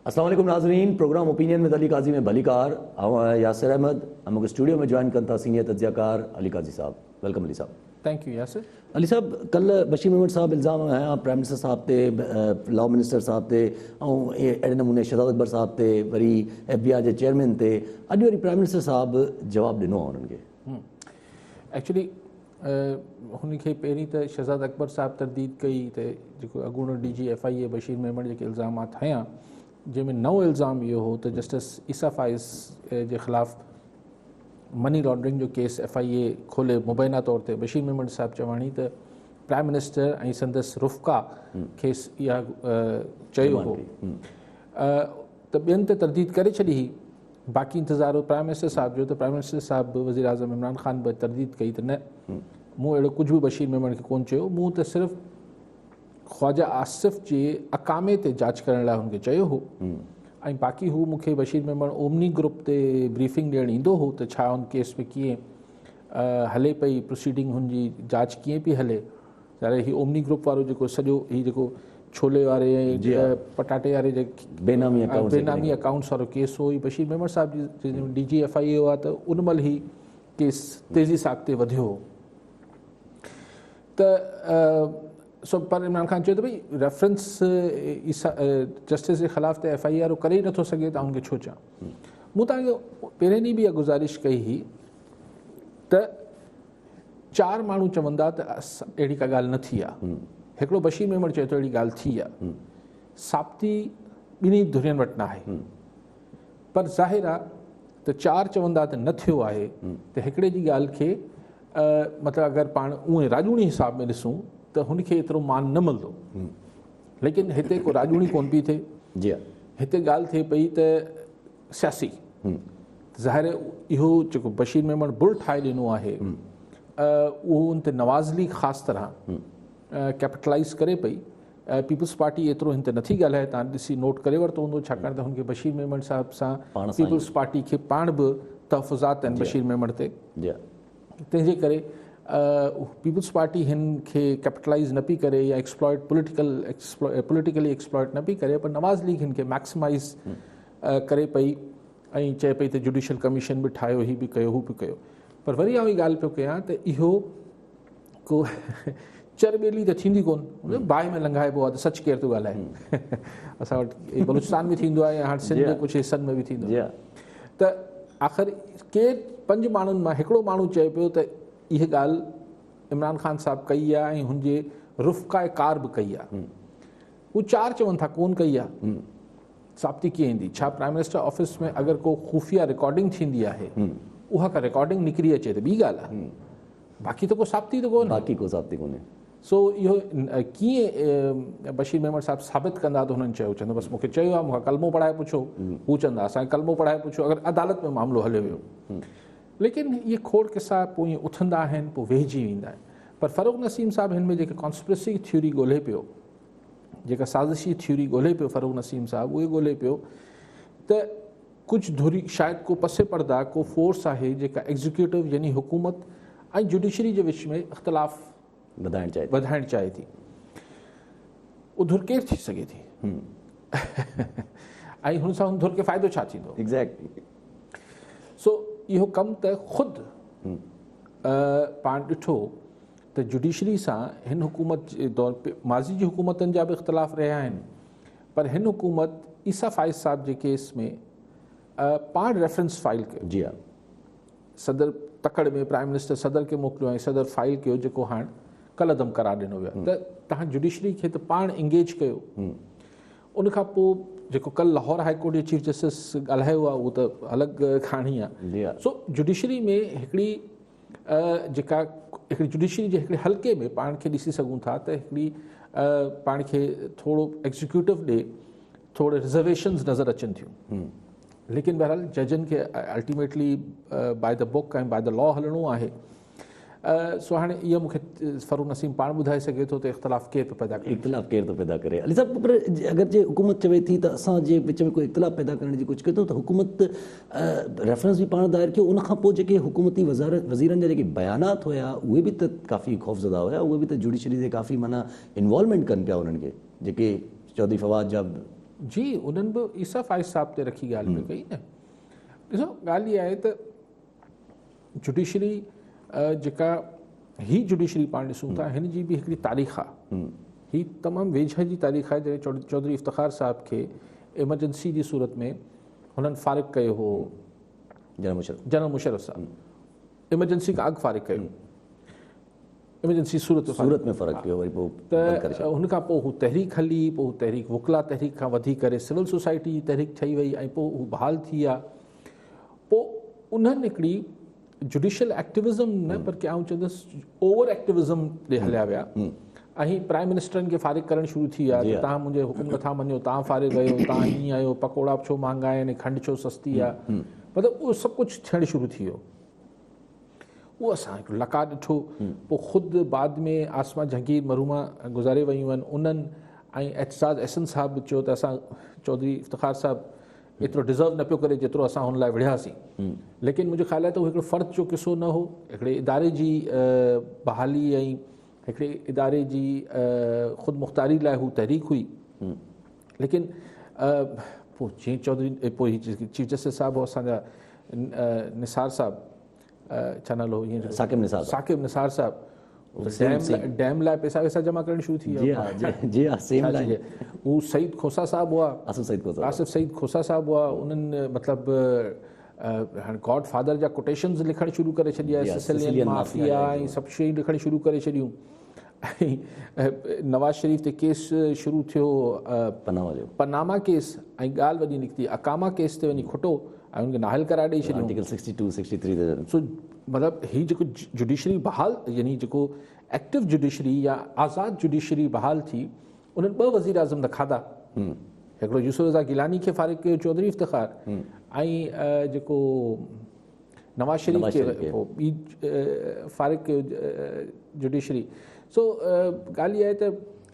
अस्सलाम वालेकुम नाज़रीन, प्रोग्राम ओपिनियन में अली काजी में भलीकार यासिर अहमद हमको स्टूडियो में ज्वाइन करता सीनियर तज्ज़ियाकार अली काजी साहब। वेलकम अली साहब। Thank you Yasir. अली साहब, कल बशीर मेमण साहब इल्ज़ाम है प्राइम मिनिस्टर साहब थे, लॉ मिनिस्टर साहब थे, अड़े नमूने शहजाद अकबर साहब थे, वरी FBI जे चेयरमैन थे। अॼु वरी प्राइम मिनिस्टर साहब जवाब ॾिनो आहे उन्हनि खे। एक्चुअली हुनखे पहिरीं त शहजाद अकबर साहब तरदीद कई त जेको अॻूणो DG FIA बशीर मेमण जेके इल्ज़ामात हया, जंहिंमें नओं इल्ज़ाम इहो हो त जस्टिस ईसा फाइज़ जे ख़िलाफ़ मनी लॉन्ड्रिंग जो केस FIA खोले मुबैना तौर ते बशीर मेमण साहब चवाणी त प्राइम मिनिस्टर ऐं संदसि रुफ़का खेसि इहा चयो हो त ॿियनि ते तरदीद करे छॾी हुई। बाक़ी इंतज़ार हो प्राइम मिनिस्टर साहब जो, त प्राइम मिनिस्टर साहब वज़ीर आज़म इमरान ख़ान बि तरदीद कई त न, मूं अहिड़ो कुझु बि बशीर मेमण खे कोन चयो, मूं त सिर्फ़ु ख्वाजा आसिफ़ जे अकामे ते जांच करण लाइ हुनखे चयो हो ऐं बाक़ी हू मूंखे बशीर मेमण ओमनी ग्रुप ते ब्रीफिंग ॾियणु ईंदो हो त छा हुन केस में कीअं हले पई प्रोसीडिंग, हुनजी जांच कीअं पई हले। ज़ाहिर ही ओमनी ग्रुप वारो जेको सॼो ही जेको छोले वारे ऐं पटाटे वारे जेके बेनामी अकाउंट्स वारो केस हो, बशीर मेमण साहब जी DG FIA हुआ त उन महिल ही केस तेज़ी सां अॻिते वधियो हो। त पर इमरान ख़ान चयो त भई रेफरेंस जस्टिस जे ख़िलाफ़ त FIA वारो करे ई नथो सघे त हुनखे छो चवां। मूं तव्हांखे पहिरें ॾींहुं बि इहा गुज़ारिश कई हुई त 4 माण्हू चवंदा त अहिड़ी का ॻाल्हि न थी आहे। हिकिड़ो बशीर मेमण चए थो अहिड़ी ॻाल्हि थी आहे, साबिती ॿिन्ही धुरियुनि वटि न आहे, पर ज़ाहिर आहे त 4 चवंदा त न थियो आहे त हिकिड़े जी ॻाल्हि खे मतिलबु अगरि पाण उहे राजूणी हिसाब में ॾिसूं त हुनखे एतिरो मान न मिलंदो। लेकिन हिते को राजूणी कोन पई थिए, हिते ॻाल्हि थिए पई त सियासी। ज़ाहिर इहो जेको बशीर मेमण बुल ठाहे ॾिनो आहे उहो उन ते नवाज़ लीग ख़ासि तरह कैपिटलाइज़ करे पई। पीपल्स पार्टी एतिरो हिन ते नथी ॻाल्हाए, तव्हां ॾिसी नोट करे वरितो हूंदो, छाकाणि त हुनखे बशीर मेमण साहब सां पीपल्स पार्टी खे पाण बि तहफ़ुज़ात आहिनि बशीर मेमण ते। तंहिंजे करे पीपल्स पार्टी हिन खे कैपिटलाइज़ न पई करे या पोलिटिकली एक्सप्लॉइट न पई करे, पर नवाज़ लीग हिन खे मैक्सिमाइज़ करे पई ऐं चए पई त जुडिशल कमीशन बि ठाहियो, ही बि कयो, हू बि कयो। पर वरी आउं ॻाल्हि पियो कयां त इहो को चरॿेली त थींदी कोन, बाहि में लंघाइबो आहे त सच केरु थो ॻाल्हाए। असां वटि बलूचिस्तान में थींदो आहे या हाणे सिंध में कुझु हिसनि में बि थींदो आहे। त आख़िर केरु 5 माण्हुनि मां हिकिड़ो माण्हू चए पियो त इहा ॻाल्हि इमरान ख़ान साहब कई आहे ऐं हुनजे रुफ़का कार बि कई आहे। उहे 4 चवनि था कोन कई आहे। साबिती कीअं ईंदी? छा प्राइम मिनिस्टर ऑफिस में अगरि को खुफ़िया रिकॉर्डिंग थींदी आहे, उहा का रिकॉर्डिंग निकिरी अचे त ॿी ॻाल्हि आहे, बाक़ी त को साबिती त कोन्हे। सो इहो कीअं बशीर मेमण साहब साबित कंदा त हुननि चयो, चवंदो बसि मूंखे चयो आहे, मूंखां कलमो पढ़ाए पुछो। हू चवंदा असांखे कलमो पढ़ाए पुछो, अगरि अदालत में मामिलो हलियो वियो। लेकिन इहे खोड़ किसा पोइ ईअं उथंदा आहिनि, पोइ वेहिजी वेंदा आहिनि। पर फ़ारूक नसीम साहब हिन में जेके कॉन्स्पिरेसी थ्योरी ॻोल्हे पियो, जेका साज़िशी थ्योरी ॻोल्हे पियो फ़ारूक नसीम साहब, उहे ॻोल्हे पियो त कुझु धुरी शायदि को पसे पर्दा को फोर्स आहे जेका एग्ज़ीक्यूटिव यानी हुकूमत ऐं जुडिशरी जे विच में इख़्तिलाफ़ वधाइणु चाहे थी। उहो धुर केरु थी सघे थी ऐं हुन सां हुन धुर खे फ़ाइदो छा थींदो? एग्ज़ैक्टली। सो इहो कमु त ख़ुदि पाण ॾिठो त जुडिशरी सां हिन हुकूमत जे दौर माज़ी जी हुकूमतनि जा बि इख़्तिलाफ़ रहिया आहिनि, पर हिन हुकूमत ईसा फाइज़ साहब जे केस में पाण रेफरेंस फाइल कयो। जी हा, सदर तकड़ में प्राइम मिनिस्टर सदर खे मोकिलियो ऐं सदर फाइल कयो, जेको हाणे कलअदम करार ॾिनो वियो आहे त तव्हां जुडिशरी खे त पाण इंगेज कयो। उनखां पोइ जेको कल्ह लाहौर हाई कोर्ट जे चीफ जस्टिस ॻाल्हायो आहे उहो त अलॻि कहाणी आहे। सो जुडिशरी में हिकिड़ी जेका हिकिड़ी जुडिशरी जे हिकिड़े हल्के में पाण खे ॾिसी सघूं था त हिकिड़ी पाण खे थोरो एग्ज़ीक्यूटिव ॾे थोरे रिज़र्वेशन्स नज़र अचनि थियूं। लेकिन बहरहाल जजनि खे अल्टीमेटली बाय द बुक ऐं बाय द लॉ हलणो आहे। सो हाणे इहा मूंखे फ़ारूक नसीम पाण ॿुधाए सघे थो त इख़्तिलाफ़ केरु थो पैदा करे। अली साहब, पर अगरि जे हुकूमत चवे थी त असांजे विच में कोई इख़्तिलाफ़ पैदा करण जी कुझु कयो त हुकूमत रेफरेंस बि पाण दायर कयो। उनखां पोइ जेके हुकूमती वज़ीरनि जा जेके बयानात हुया उहे बि त काफ़ी ख़ौफ़ज़दा हुया, उहे बि त जुडिशरी जे काफ़ी माना इन्वॉल्वमेंट कनि पिया उन्हनि खे, जेके चौधरी फवाद जा जी उन्हनि बि ईसा फाइज़ साहब ते रखी ॻाल्हि पे कई न। ॾिसो ॻाल्हि इहा आहे त जुडिशरी जेका ही जुडिशरी पाण ॾिसूं था हिन जी बि हिकिड़ी तारीख़ आहे। ही तमामु वेझर जी तारीख़ आहे जॾहिं चौधरी इफ़्तिख़ार साहब खे एमरजेंसी जी सूरत में हुननि फारिग कयो हो जनरल मुशर्रफ साहब, एमरजेंसी खां अॻु फारिग कयो, एमरजेंसी सूरत में फ़र्क़ु पियो वरी पोइ त हुन खां पोइ हू तहरीक हली, पोइ तहरीक वकला तहरीक खां वधी करे सिविल सोसाइटी जी तहरीक ठही वई ऐं पोइ हू बहाल थी विया। पोइ उन्हनि हिकिड़ी जुडिशियल एक्टिविज़म न पर की आउं चवंदुसि ओवर एक्टिविज़म ॾे हलिया विया ऐं प्राइम मिनिस्टरनि खे फारिग करणु शुरू थी विया त तव्हां मुंहिंजे हुकुम नथा मञो, तव्हां फारिग कयो, तव्हां हीअं आहियो, पकोड़ा छो महांगा आहिनि, खंडु छो सस्ती आहे, मतिलबु उहो सभु कुझु थियणु शुरू थी वियो। उहो असां हिकिड़ो लका ॾिठो। पोइ ख़ुदि बाद में आसमा जहांगीर मरूमा गुज़ारे वियूं आहिनि, उन्हनि ऐं एहतजाज अहसन साहब बि चयो त असां चौधरी इफ़्तिख़ार साहब एतिरो डिज़र्व न पियो करे जेतिरो असां हुन लाइ विढ़ियासीं। लेकिन मुंहिंजो ख़्यालु आहे त उहो हिकिड़ो फ़र्द जो किसो न हो, हिकिड़े इदारे जी बहाली ऐं हिकिड़े इदारे जी ख़ुदि मुख़्तारी लाइ हू तहरीक हुई। लेकिन पोइ जीअं चौधरी पोइ चीफ जस्टिस साहब हो असांजा निसार साहब, छा नालो ईअं साकिब निसार साहब, डैम लाइ पैसा वैसा जमा करणु शुरू थी विया। हू सईद खोसा साहब हुआ, आसिफ सईद खोसा साहब हुआ, उन्हनि मतिलबु हाणे गॉड फादर जा कोटेशन्स लिखणु शुरू करे छॾिया, सिसिलियन माफिया ऐं सभु शयूं लिखणु शुरू करे छॾियूं। ऐं नवाज़ शरीफ़ ते केस शुरू थियो, पनामा केस, ऐं ॻाल्हि वॾी निकिती अकामा केस ते वञी खुटो ऐं हुनखे नाहिल कराए ॾेई छॾियो। आर्टिकल 62, 63 सो मतिलबु हीउ जेको जुडिशरी बहाल यानी जेको एक्टिव जुडिशरी या आज़ादु जुडिशरी बहाल थी, उन्हनि 2 वज़ीर आज़म न खाधा। हिकिड़ो यूसुफ रज़ा गिलानी खे फारिग कयो चौधरी इफ़्तिख़ार ऐं जेको नवाज़ शरीफ़ खे ॿी फारिग कयो जुडिशरी। सो ॻाल्हि इहा आहे त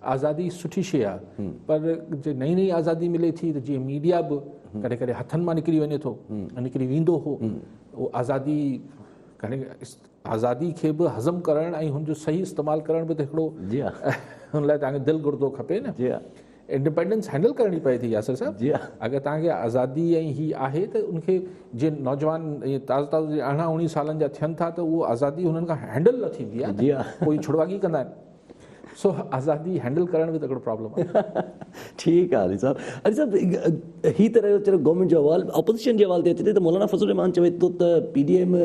आज़ादी सुठी शइ आहे, पर जे नई नई आज़ादी मिले थी त जीअं मीडिया बि कॾहिं कॾहिं हथनि मां निकिरी वञे थो, निकिरी वेंदो हो, उहो आज़ादी कॾहिं आज़ादी खे बि हज़म करणु ऐं हुनजो सही इस्तेमालु करण बि त हिकिड़ो हुन लाइ तव्हांखे दिलि गुर्दो खपे न। इंडिपेंडेंस हैंडल करणी पए थी यासिर साहब। अगरि तव्हांखे आज़ादी ऐं हीअ आहे त उनखे जीअं नौजवान ताज़ा 18-19 सालनि जा थियनि था त उहो आज़ादी हुननि खां हैंडल न थींदी आहे, कोई छुड़वागी कंदा आहिनि। सो आज़ादी हैंडल करण बि त हिकिड़ो प्रॉब्लम आहे। ठीकु आहे अली साहब हीअ त रहियो चलो गवर्नमेंट जो अहवालु। ऑपोज़िशन जे हवाले ते अचे त मौलाना फज़ल रहमान चवे थो त PDM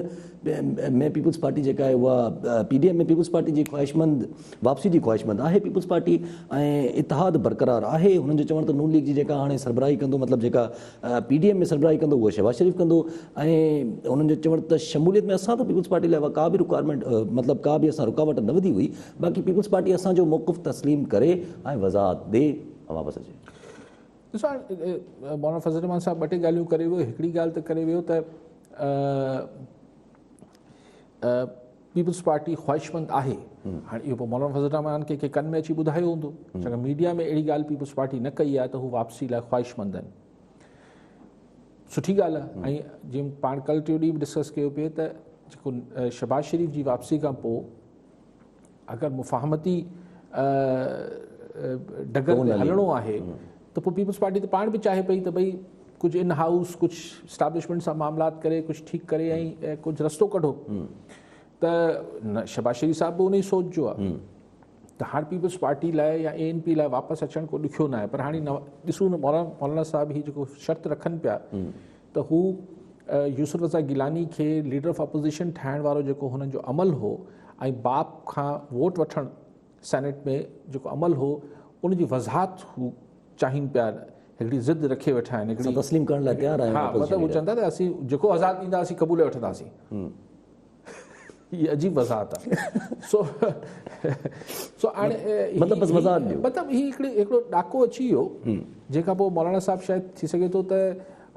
में पीपल्स पार्टी जेका आहे उहा PDM में पीपल्स पार्टी जी ख़्वाहिशमंद वापसी जी ख़्वाहिशमंद आहे पीपल्स पार्टी ऐं इतिहाद बरक़रार आहे। हुननि जो चवणु त नून लीग जी जेका हाणे सरबराही कंदो, मतिलबु जेका PDM में सरबराही कंदो उहो शहबाज़ शरीफ़ कंदो, ऐं हुननि जो चवणु त शमूलियत में असां त पीपल्स पार्टी लाइ का बि रिक्वायरमेंट मतिलबु का बि असां रुकावट न विधी हुई, बाक़ी पीपल्स पार्टी असांजो मौक़िफ़ तस्लीम करे ऐं वज़ाहत ॾे ऐं वापसि अचे। ॾिसो मौलाना फज़ल रहमान साहब 2 टे ॻाल्हियूं करे वियो। हिकिड़ी ॻाल्हि त करे वियो त पीपल्स पार्टी ख़्वाहिशमंद आहे। हाणे इहो पोइ मौलाना फज़ल रहमान खे कन में अची ॿुधायो हूंदो, छाकाणि मीडिया में अहिड़ी ॻाल्हि पीपल्स पार्टी न कई आहे त हू वापसी लाइ ख़्वाहिशमंद आहिनि। सुठी ॻाल्हि आहे। ऐं जीअं पाण कल्ह टियों ॾींहुं बि डिस्कस कयो पिए त जेको शहबाज़ शरीफ़ जी वापसी खां पोइ अगरि मुफ़ाहमती डगर ते हलणो आहे त पोइ पीपल्स पार्टी त पाण बि चाहे पई त भई कुझु इन हाउस कुझु स्टाब्लिशमेंट सां मामलात करे कुझु ठीकु करे ऐं कुझु रस्तो कढो। त शहबाज़ शरीफ़ साहब बि उन ई सोच जो आहे त हाणे पीपल्स पार्टी लाइ या ANP लाइ वापसि अचणु को ॾुखियो न आहे। पर हाणे ॾिसूं न मौलाना साहब ही जेको शर्त रखनि पिया त हू यूसुफ रज़ा गिलानी खे लीडर ऑफ अपोज़िशन ठाहिण वारो जेको हुननि जो अमल हो ऐं बाप खां वोट वठणु सेनेट में जेको अमल हो उनजी वज़ाहत हू चाहिनि पिया, हिकिड़ी ज़िद रखे वेठा आहिनि, हिकिड़ी तस्लीम करण लाइ तयारु आहियूं। हा, मतिलबु हू चवंदा त असीं जेको आज़ादु ॾींदा असीं क़बूले वठंदासीं। हीअ अजीब वज़ाहत आहे। सो हाणे मतिलबु हीअ हिकिड़ो ॾाको अची वियो जंहिंखां पोइ मौलाना साहब शायदि थी सघे थो त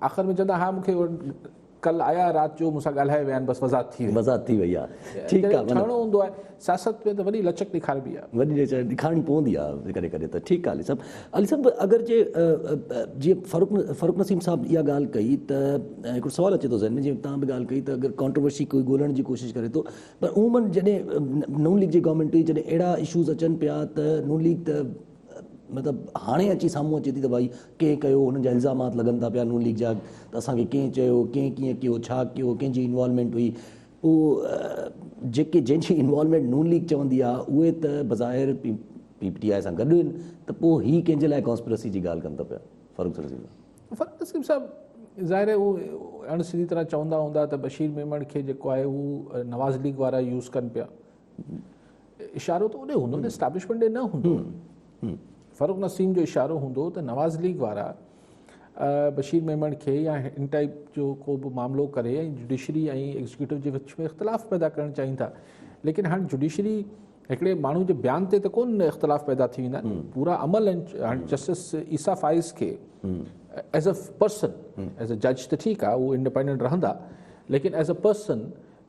आख़िर में चवंदा हा मूंखे कल्ह आया राति जो मूंसां ॻाल्हाए विया आहिनि, बसि वज़ाहत थी वई आहे। ठीकु आहे, ठहणो हूंदो आहे सियासत में त वॾी लचक ॾेखारबी आहे, वॾी ॾेखारणी पवंदी आहे कॾहिं कॾहिं त। ठीकु आहे अली साहब अगरि जे जीअं फ़ारूक नसीम साहब इहा ॻाल्हि कई त हिकिड़ो सुवालु अचे थो ज़हन में, जीअं तव्हां बि ॻाल्हि कई त अगरि कॉन्ट्रोवर्सी कोई ॻोल्हण जी कोशिशि करे थो, पर उमूमन जॾहिं नून लीग जी गवर्नमेंट हुई जॾहिं अहिड़ा इशूज़ अचनि पिया त नून लीग त मतिलबु हाणे अची साम्हूं अचे थी त भाई कंहिं कयो, हुननि जा इल्ज़ामात लॻनि था पिया नून लीग जा, त असांखे कंहिं चयो, कंहिं कीअं कयो, छा कयो, कंहिंजी इन्वॉल्वमेंट हुई। पोइ जेके जंहिंजी इन्वॉल्वमेंट नून लीग चवंदी आहे उहे त बज़ाहिर PTI सां गॾु आहिनि, त पोइ ही कंहिंजे लाइ कॉन्स्पिरसी जी ॻाल्हि कनि था पिया। फ़ारूक नसीम साहब ज़ाहिर आहे उहो अणसिधी तरह चवंदा हूंदा त बशीर मेमण खे जेको आहे उहो नवाज़ लीग वारा यूज़ कनि पिया, इशारो त ओॾे हूंदो न, एस्टैब्लिशमेंट ॾे न हूंदो। फ़ारूक नसीम जो इशारो हूंदो त नवाज़ लीग वारा बशीर मेमण खे या इन टाइप जो को बि मामिलो करे ऐं जुडिशरी ऐं एग्जीक्यूटिव जे विच में इख़्तिलाफ़ पैदा करणु चाहिनि था। लेकिन हाणे जुडिशरी हिकिड़े माण्हू जे बयान ते त कोन इख़्तिलाफ़ पैदा थी वेंदा, पूरा अमल आहिनि। हाणे जस्टिस ईसा फाइज़ खे as a person, as a जज त ठीकु आहे, उहो इंडिपेंडेंट रहंदा, लेकिन एज़ अ पर्सन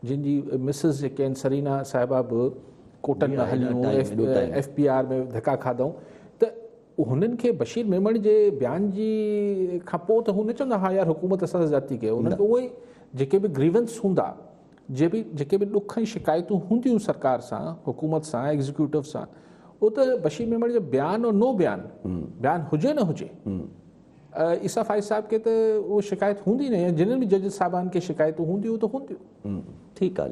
जिन जी मिसिस जेके आहिनि सरीना साहिबा बि कोर्टनि में हलियूं, FPR में धका खाधऊं, त हुननि खे बशीर मेमण जे बयान जी खां पोइ त हू न चवंदा हा यार हुकूमत असां सां ज़्यादती कयो। उन्हनि खे उहे जेके बि ग्रीवेंस हूंदा, जेके बि ॾुख ऐं शिकायतूं हूंदियूं सरकार सां, हुकूमत सां, एग्जीक्यूटिव सां, उहो त बशीर मेमण जो बयान और नो बयान हुजे न हुजे, ईसा फाइज़ साहब खे त उहो शिकायत हूंदी न, या जिन्हनि बि जज साहिबान खे शिकायतूं हूंदियूं त हूंदियूं। ठीकु आहे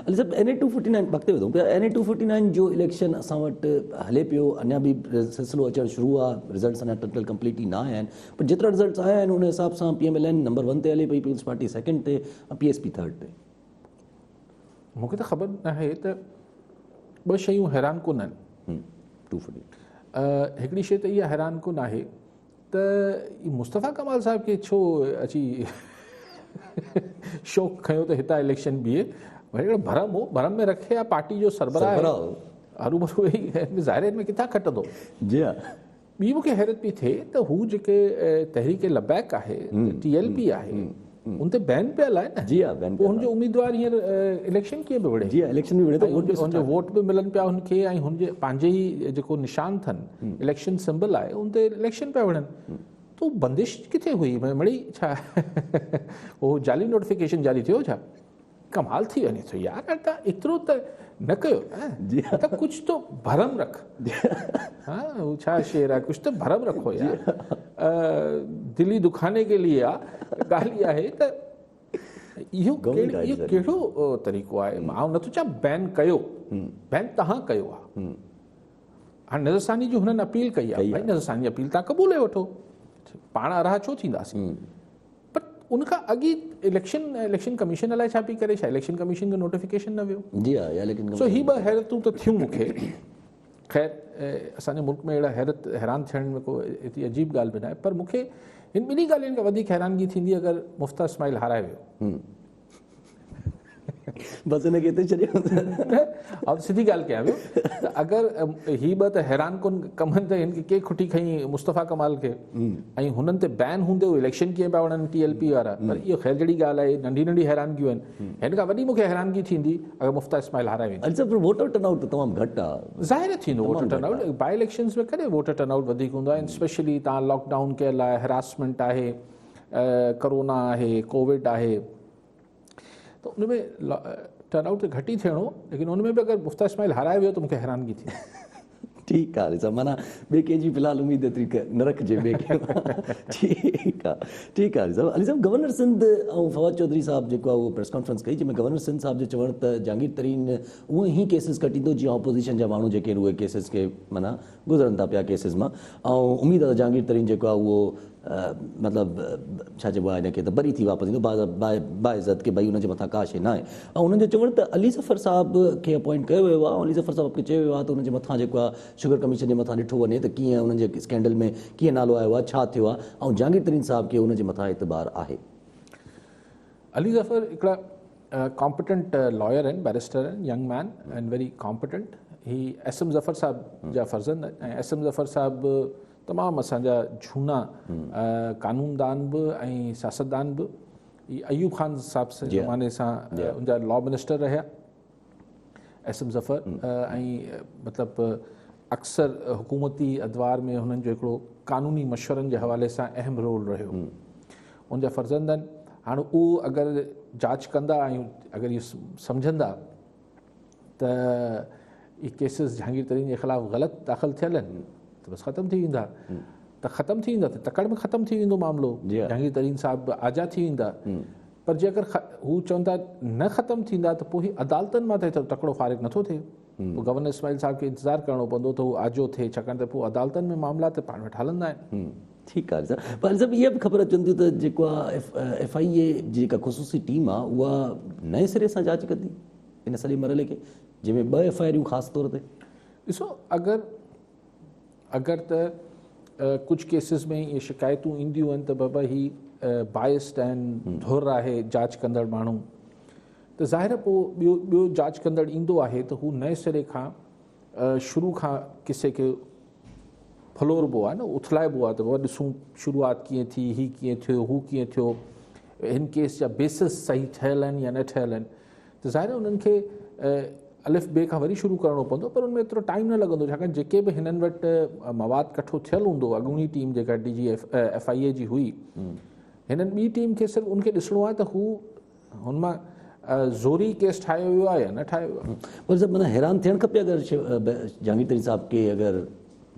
अली साहब NA 249 अॻिते वधूं पिया। NA 249 जो इलेक्शन असां वटि हले पियो, अञा बि सिलसिलो अचणु शुरू आहे, रिज़ल्ट्स अञा टोटल कंप्लीटली न आया आहिनि, पर जेतिरा रिज़ल्ट्स आया आहिनि उन हिसाब सां PMLN नंबर 1 ते हले पई, पीपल्स पार्टी 2nd ते, PSP 3rd ते। मूंखे त ख़बर न आहे त ॿ शयूं हैरान कुन आहिनि। 249 हिकिड़ी शइ त इहा हैरान कुन आहे त मुस्तफ़ा कमाल साहिब खे छो अची शौक़ु खयो त हितां इलेक्शन बीहे, वरी हिकिड़ो भरम हो, भरम में रखे आहे पार्टी जो सरबराह हरू भरू वेही, ज़ाहिर में किथां खटंदो। जी हा। ॿी मूंखे हैरत पई थिए त हू जेके तहरीक लबैक आहे, TLP आहे, उन ते बैन पियल आहे न। जी हा, बैन। पोइ हुनजो उम्मीदवार हींअर इलेक्शन कीअं बि विढ़े। जी हा, इलेक्शन बि विढ़े थो, हुनजो वोट बि मिलनि पिया हुनखे, ऐं हुनजे पंहिंजे ई जेको निशान अथनि, इलेक्शन सिंबल आहे, उन ते इलेक्शन पिया विढ़नि। तो बंदिश किथे हुई मिड़ी छा उहो जाली नोटिफिकेशन जारी थियो छा? कमाल थी वञे थो यार, तव्हां एतिरो त न कयो, त कुझु तो भरम रख। हा उहो छा शेर आहे, कुझु त भरम रखो यार। दिली दुखाने के लिए आहे ॻाल्हि इहा आहे त इहो कहिड़ो तरीक़ो आहे। मां नथो चवां बैन कयो, बैन तव्हां कयो आहे। हाणे नज़रसानी जी हुननि अपील कई आहे, भई नज़रसानी जी अपील तव्हां क़बूले वठो, पाण अरहा छो थींदासीं। पर उनखां अॻु इलेक्शन कमीशन अलाए छा पई करे, छा इलेक्शन कमीशन जो नोटिफिकेशन न वियो। जी हा, इलेक्शन सो ही ॿ हैरतूं त थियूं मूंखे। ख़ैर असांजे मुल्क में अहिड़ा हैरान थियण में को एतिरी अजीब ॻाल्हि बि न आहे, पर मूंखे हिन ॿिन्ही ॻाल्हियुनि खां वधीक हैरानगी थींदी अगरि मुफ्ता इस्माइल हाराए वियो। बसि हिनखे हिते छॾियो। ऐं सिधी ॻाल्हि कयां पियो त अगरि ही ॿ त हैरान कुन कमनि त हिनखे के खुटी खईं मुस्तफ़ा कमाल खे, ऐं हुननि ते बैन हूंदे हू इलेक्शन कीअं पिया वणनि TLP वारा। पर इहो ख़ैर जहिड़ी ॻाल्हि आहे, नंढी नंढी हैरानगियूं आहिनि। हिन खां वॾी मूंखे हैरानगी थींदी अगरि मुफ्ता इस्माइल हाराए वेंदी। अच्छा, पर वोटर टर्नआउट त तमामु घटि आहे। ज़ाहिर थींदो वोटर टर्नआउट, बाई इलेक्शन्स में कॾहिं वोटर टर्नआउट वधीक हूंदो आहे। स्पेशली तव्हां लॉकडाउन कयल आहे, हैरासमेंट आहे, करोना आहे, कोविड आहे, त उनमें टर्नआउट त घटि ई थियणो, लेकिन उनमें बि अगरि मुफ्ता इस्माइल हाराए वियो त मूंखे हैरानगी थी। ठीकु आहे साहब, माना ॿिए कंहिंजी फ़िलहाल उमेद एतिरी न रखिजे ॿिए खे। ठीकु आहे, ठीकु आहे साहब। अली साहब, गवर्नर सिंध ऐं फवाद चौधरी साहब जेको आहे उहो प्रेस कॉन्फ्रेंस कई, जंहिंमें गवर्नर सिंध साहब जो चवण त जहांगीर तरीन उहे ई केसिस कटींदो जीअं ऑपोज़िशन जा माण्हू जेके आहिनि उहे केसिस खे माना गुज़रनि था पिया केसिस मां, ऐं उमेद आहे त जहांगीर तरीन जेको आहे उहो मतिलबु छा चइबो आहे हिनखे त बरी थी वापसि ईंदो बाइज़त की भई हुनजे मथां का शइ न आहे। ऐं हुननि जो चवण त अली ज़फ़र साहब खे अपॉइंट कयो वियो आहे, अली ज़फ़र साहब खे चयो वियो आहे त हुनजे मथां जेको आहे शुगर कमीशन जे मथां ॾिठो वञे त कीअं हुननि जे स्कैंडल में कीअं नालो आयो आहे, छा थियो आहे, ऐं जहांगीर तरीन साहब खे हुनजे मथां एतबार आहे। अली ज़फ़र हिकिड़ा कॉम्पिटेंट लॉयर आहिनि, बैरिस्टर आहिनि, young man and very competent. ही SM ज़फ़र साहब जा फर्ज़ंद आहिनि, ऐं SM ज़फ़र साहब तमामु असांजा झूना कानूनदान बि ऐं सियासतदान बि। अयूब ख़ान साहब जे ज़माने सां उनजा लॉ मिनिस्टर रहिया SM ज़फ़र, ऐं मतिलबु अक्सर हुकूमती अदवार में हुननि जो हिकिड़ो कानूनी मशवरनि जे हवाले सां अहम रोल रहियो। उनजा फर्ज़ंद आहिनि। हाणे उहो अगरि जांच कंदा ऐं अगरि इहो सम्झंदा त इहे केसिस जहांगीर तरीन जे ख़िलाफ़ु ग़लति दाख़िल थियल आहिनि, त त बसि ख़तमु थी वेंदा, त ख़तमु थी वेंदा त तकड़ में ख़तमु थी वेंदो मामिलो, जी हा। जहांगीर तरीन साहिब आज़ादु थी वेंदा। पर जे अगरि हू चवनि था न ख़तमु थींदा त पोइ ही अदालतनि मां त एतिरो तकिड़ो फ़ारिग नथो थिए, पोइ गवर्नर इस्माइल साहिब खे इंतज़ारु करिणो पवंदो त हू आजो थिए, छाकाणि त पोइ अदालतनि में मामला त पाण वटि हलंदा आहिनि। ठीकु आहे सर, पर सभु इहा बि ख़बर अचनि थियूं त जेको आहे FIA जी जेका ख़ुसूसी टीम आहे उहा नए सिरे सां जांच कंदी इन सॼे मरहले खे, जंहिंमें 2 FIR ख़ासि तौर ते। ॾिसो, अगरि त कुझु केसिस में इहे शिकायतूं ईंदियूं आहिनि त बाबा ही बाइस्ड आहिनि, धुर आहे जांच कंदड़ माण्हू, त ज़ाहिर पोइ ॿियो जांच कंदड़ ईंदो आहे त हू नए सिरे खां शुरू खां किसे खे फलोरबो आहे न, उथलाइबो आहे त बाबा ॾिसूं शुरूआति कीअं थी, ही कीअं थियो, हू कीअं थियो, हिन केस जा बेसिस सही ठहियल आहिनि या न ठहियल आहिनि, त ज़ाहिर उन्हनि खे अलिफ बे खां वरी शुरू करिणो पवंदो। पर उनमें एतिरो टाइम न लॻंदो, छाकाणि जेके बि हिननि वटि मवाद कठो थियल हूंदो, अॻूणी टीम जेका FIA जी हुई, हिननि ॿी टीम खे सिर्फ़ु उनखे ॾिसणो आहे त हू हुन मां ज़ोरी केस ठाहियो वियो आहे या न ठाहियो वियो आहे। पर सभु माना हैरान थियणु खपे अगरि जहांगीर तरीन साहिब खे अगरि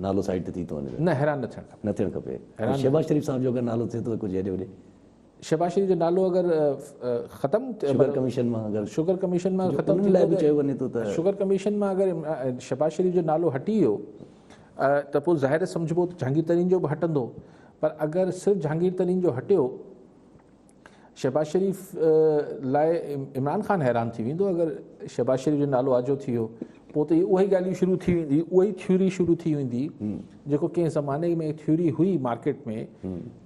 नालो साइड ते थी थो वञे, न हैरान न थियणु खपे, न थियणु खपे। शहबाज शरीफ़ साहिब जो अगरि नालो थिए थो त कुझु हेॾे होॾे, शहबाज शरीफ़ जो नालो अगरि ख़तमु शुगर कमीशन मां अगरि शुगर कमीशन मां ख़तमु लाइ बि चयो वञे थो त शुगर कमीशन मां अगरि शहबाज शरीफ़ जो नालो हटी वियो त पोइ ज़ाहिर सम्झिबो त जहांगीर तरीन जो बि हटंदो। पर अगरि सिर्फ़ु जहांगीर तरीन जो हटियो, शहबाज शरीफ़ लाइ इमरान ख़ान हैरान थी वेंदो अगरि शहबाज शरीफ़ जो नालो आजो थी वियो, पोइ त उहा ई ॻाल्हियूं शुरू थी वेंदी, उहा ई थ्योरी शुरू थी वेंदी जेको कंहिं ज़माने में थ्योरी हुई मार्केट में,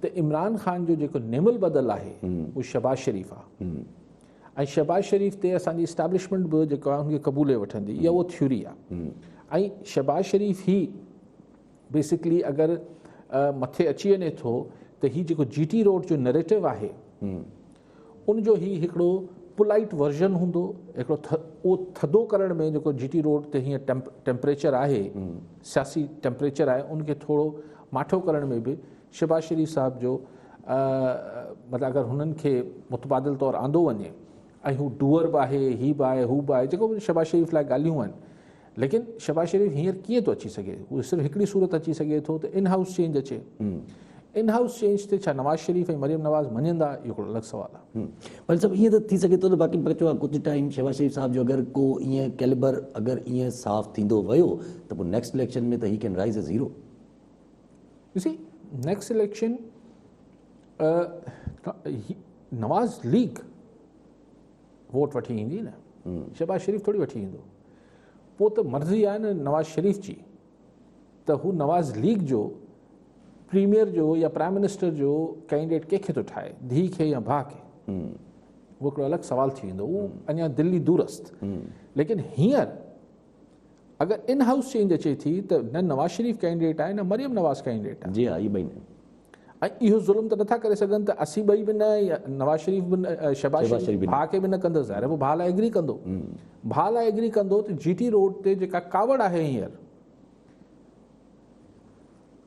त इमरान ख़ान जो जेको नेमल बदल आहे उहो शहबाज शरीफ़ आहे, ऐं शहबाज शरीफ़ ते असांजी इस्टेब्लिशमेंट बि जेको आहे उनखे क़बूले वठंदी, इहा उहा थ्योरी आहे। ऐं शहबाज शरीफ़ ई बेसिकली अगरि मथे अची वञे थो त हीउ जेको GT रोड जो नैरेटिव आहे उनजो ही हिकिड़ो पोलाइट वर्जन हूंदो, हिकिड़ो उहो थधो करण में जेको GT रोड ते हीअं टेम्परेचर आहे, सियासी टेम्परेचर आहे, उनखे थोरो माठो करण में बि शहबाज शरीफ़ साहिब जो मतिलबु अगरि हुननि खे मुतबादिल तौरु आंदो वञे, ऐं हू डूअर बि आहे, ही बि आहे, हू बि आहे, जेको बि शहबाज शरीफ़ लाइ ॻाल्हियूं आहिनि। लेकिन शहबाज शरीफ़ हींअर कीअं थो अची सघे, उहो सिर्फ़ु हिकिड़ी सूरत अची सघे थो त इन हाउस चेंज अचे। इन हाउस चेंज ते छा नवाज़ शरीफ़ ऐं मरियम नवाज़ मञंदा, इहो हिकिड़ो अलॻि सुवालु आहे। पर सभु ईअं त थी सघे थो त बाक़ी बचो आहे कुझु टाइम शहबाज शरीफ़ साहिब जो अगरि को ईअं कैलिबर अगरि ईअं साफ़ थींदो वियो त पोइ नेक्स्ट इलेक्शन में त ही कैन राइज़ एज़ हीरो। ॾिसी, next election Nawaz league vote वठी ईंदी न, शहबाज शरीफ़ थोरी वठी ईंदो। पोइ त मर्ज़ी आहे न नवाज़ शरीफ़ जी त हू नवाज़ लीग जो प्रीमियर जो या प्राइम मिनिस्टर जो कैंडिडेट कंहिंखे थो ठाहे, धीउ खे या भाउ खे, उहो हिकिड़ो अलॻि सवाल थी वेंदो, उहो अञा दिल्ली दूरस्त। लेकिन हींअर अगरि इन हाउस चेंज अचे थी त न नवाज़ शरीफ़ कैंडिडेट आहे न मरियम नवाज़ कैंडिडेट आहे। जी हा, इहे ॿई न। ऐं इहो ज़ुल्म त नथा करे सघनि त असीं ॿई बि न, या नवाज़ शरीफ़ बि न, शहबाज शरीफ़ भाउ खे बि न कंदो, ज़ाहिर पोइ भाउ लाइ एग्री कंदो। भाउ लाइ एग्री कंदो त GT रोड ते जेका कावड़ आहे हींअर,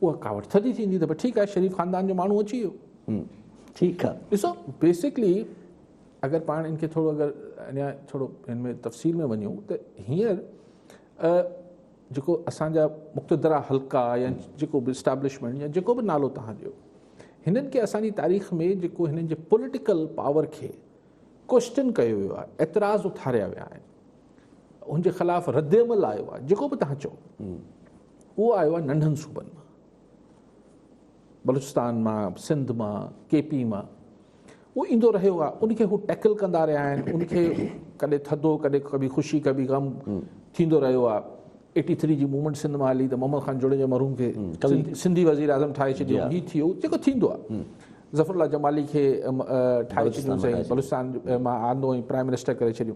उहा कावड़ थधी थींदी त भई ठीकु आहे, शरीफ़ ख़ानदान जो माण्हू अची वियो, ठीकु आहे। ॾिसो बेसिकली अगरि पाण इनखे थोरो अगरि अञा थोरो हिन में तफ़सील में वञूं त हींअर जेको असांजा मुक़्तदरा हल्का या जेको बि इस्टेब्लिशमेंट या जेको बि नालो तव्हां ॾियो, हिननि खे असांजी तारीख़ में जेको हिननि जे पॉलिटिकल पावर खे क्वेश्चन कयो वियो आहे, एतिराज़ उथारिया विया आहिनि, हुनजे ख़िलाफ़ु रद्दअमल आयो आहे, जेको बि तव्हां चओ उहो आयो आहे नंढनि सूबनि मां, बलूचिस्तान मां, सिंध मां, KP मां, उहो ईंदो रहियो आहे। उनखे हू टैकल कंदा रहिया आहिनि, उनखे कॾहिं थधो कॾहिं कभी ख़ुशी कभी गम थींदो रहियो आहे। 83 जी मूवमेंट सिंध मां हली त मोहम्मद ख़ान जोड़े जे मरहूम खे सिंधी वज़ीर आज़म ठाहे छॾियो, हीउ थियो जेको थींदो आहे। ज़फ़रुल्लाह जमाली खे ठाहे छॾियोसीं, बलूचिस्तान मां आंदो ऐं प्राइम मिनिस्टर करे छॾियो।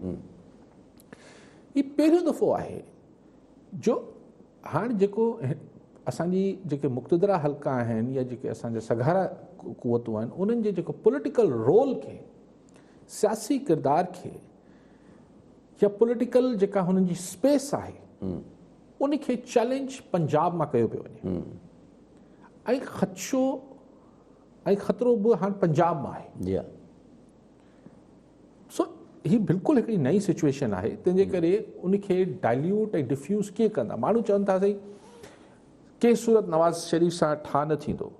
हीउ पहिरियों दफ़ो आहे जो हाणे जेको असांजी जेके मुक़्तदरा हल्का आहिनि या जेके असांजा सघारा क़ुवतूं आहिनि, उन्हनि जे जेको पॉलिटिकल रोल खे, सियासी किरदार खे या पॉलिटिकल जेका हुननि जी स्पेस आहे उनखे चैलेंज पंजाब मां कयो पियो वञे, ऐं ख़दशो ऐं ख़तरो बि हाणे पंजाब मां आहे। जी हा। सो हीअ बिल्कुलु हिकिड़ी नई सिचुएशन आहे, तंहिंजे करे उनखे डाइल्यूट ऐं डिफ्यूज़ कीअं कंदा। माण्हू चवनि था साईं कंहिं सूरत नवाज़ शरीफ़ सां ठा न थींदो।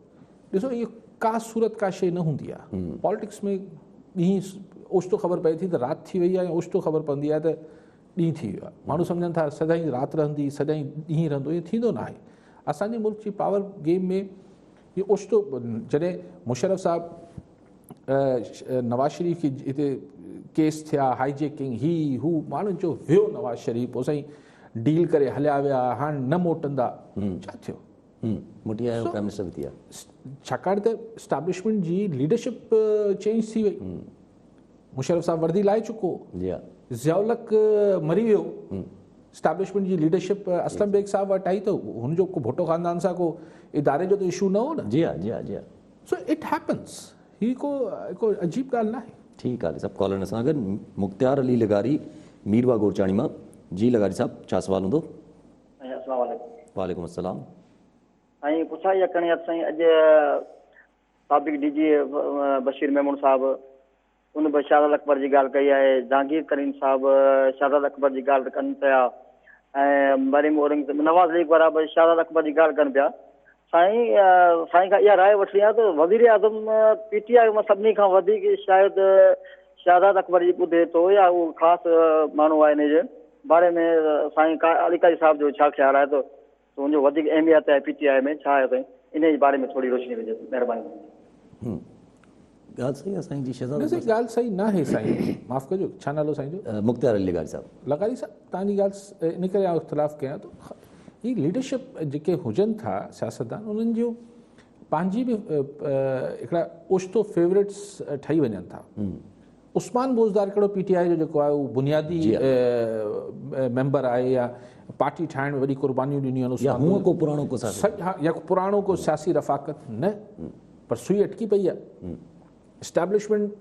ॾिसो इहो का सूरत का शइ न हूंदी आहे पॉलिटिक्स में। ॾींहुं ओचितो ख़बर पए थी त राति थी वई आहे, या ओचितो ख़बर पवंदी आहे त ॾींहुं थी वियो आहे। माण्हू सम्झनि था सदाईं राति रहंदी, सदाईं ॾींहुं रहंदो, इहो थींदो न आहे। असांजे मुल्क जी पावर गेम में इहो ओचितो, जॾहिं मुशर्रफ साहब नवाज़ शरीफ़ खे हिते केस थिया, हाईजेकिंग ही हू, माण्हुनि चयो वियो नवाज़ शरीफ़, पोइ साईं डील करे हलिया विया, हाणे न मोटंदा। छा थियो? मोटी आयो, प्राइम मिनिस्टर बि थी विया। छाकाणि त एस्टैब्लिशमेंट जी लीडरशिप चेंज थी वई। मुशर्रफ साहब वर्दी लाहे चुको, ज़ियाउलक मरी वियो, एस्टैब्लिशमेंट जी लीडरशिप असलम बेग साहब वटि आई, त हुनजो को भुट्टो ख़ानदान सां को इदारे जो त इशू न हो न। जी हा, जी हा, जी हा। सो इट हैपन्स, ही को अजीब ॻाल्हि न आहे। ठीकु आहे, सभु कॉलर सां गॾु मुख़्तियार अली लगारी मीरवा गोरचाणी मां। जी लगारी साहब, छा सुवाल हूंदो? वालेकुम अस्सलाम। साईं पुछा इहा करणी आहे साईं, अॼु साबिक़ डीजी बशीर मेमून साहब उन बि शहादत अकबर जी ॻाल्हि कई आहे, जहांगीर करीम साहब शहादत अकबर जी ॻाल्हि कनि पिया, ऐं मरीम औरंगज़ेब नवाज़ लीग वारा बि शहादत अकबर जी ॻाल्हि कनि पिया। साईं खां इहा राय वठणी आहे त वज़ीर आज़म पीटीआई मां सभिनी खां वधीक शायदि शहादत अकबर जी ॿुधे थो, या उहो ख़ासि माण्हू आहे इन जे बारे में साईं अली कारी साहब जो छा ख़्यालु आहे? त हुनजो वधीक अहमियत आहे पीटीआई में, छा आहे साईं? इन जे बारे में थोरी रोशनी विझो, महिरबानी। ॻाल्हि सही आहे साईं जी। शहज़ाद ॻाल्हि सही न आहे साईं, माफ़ु कजो, छा नालो साईं जो? मुख़्तियार अली लगारी साहब। लगारी साहब, तव्हांजी ॻाल्हि इन करे इख़्तिलाफ़ कयां थो। ही लीडरशिप जेके हुजनि था सियासतदान, उन्हनि जूं पंहिंजी बि हिकिड़ा ओचितो फेवरेट्स ठही वञनि था। उस्मान बोज़दार कहिड़ो पीटीआई जो जेको आहे उहो बुनियादी मेंबर आहे, या पार्टी ठाहिण में वॾी कुर्बानियूं ॾिनियूं आहिनि, या को पुराणो को या पुराणो को सियासी रफ़ाक़त न, पर सुई अटकी पई आहे। इस्टेब्लिशमेंट,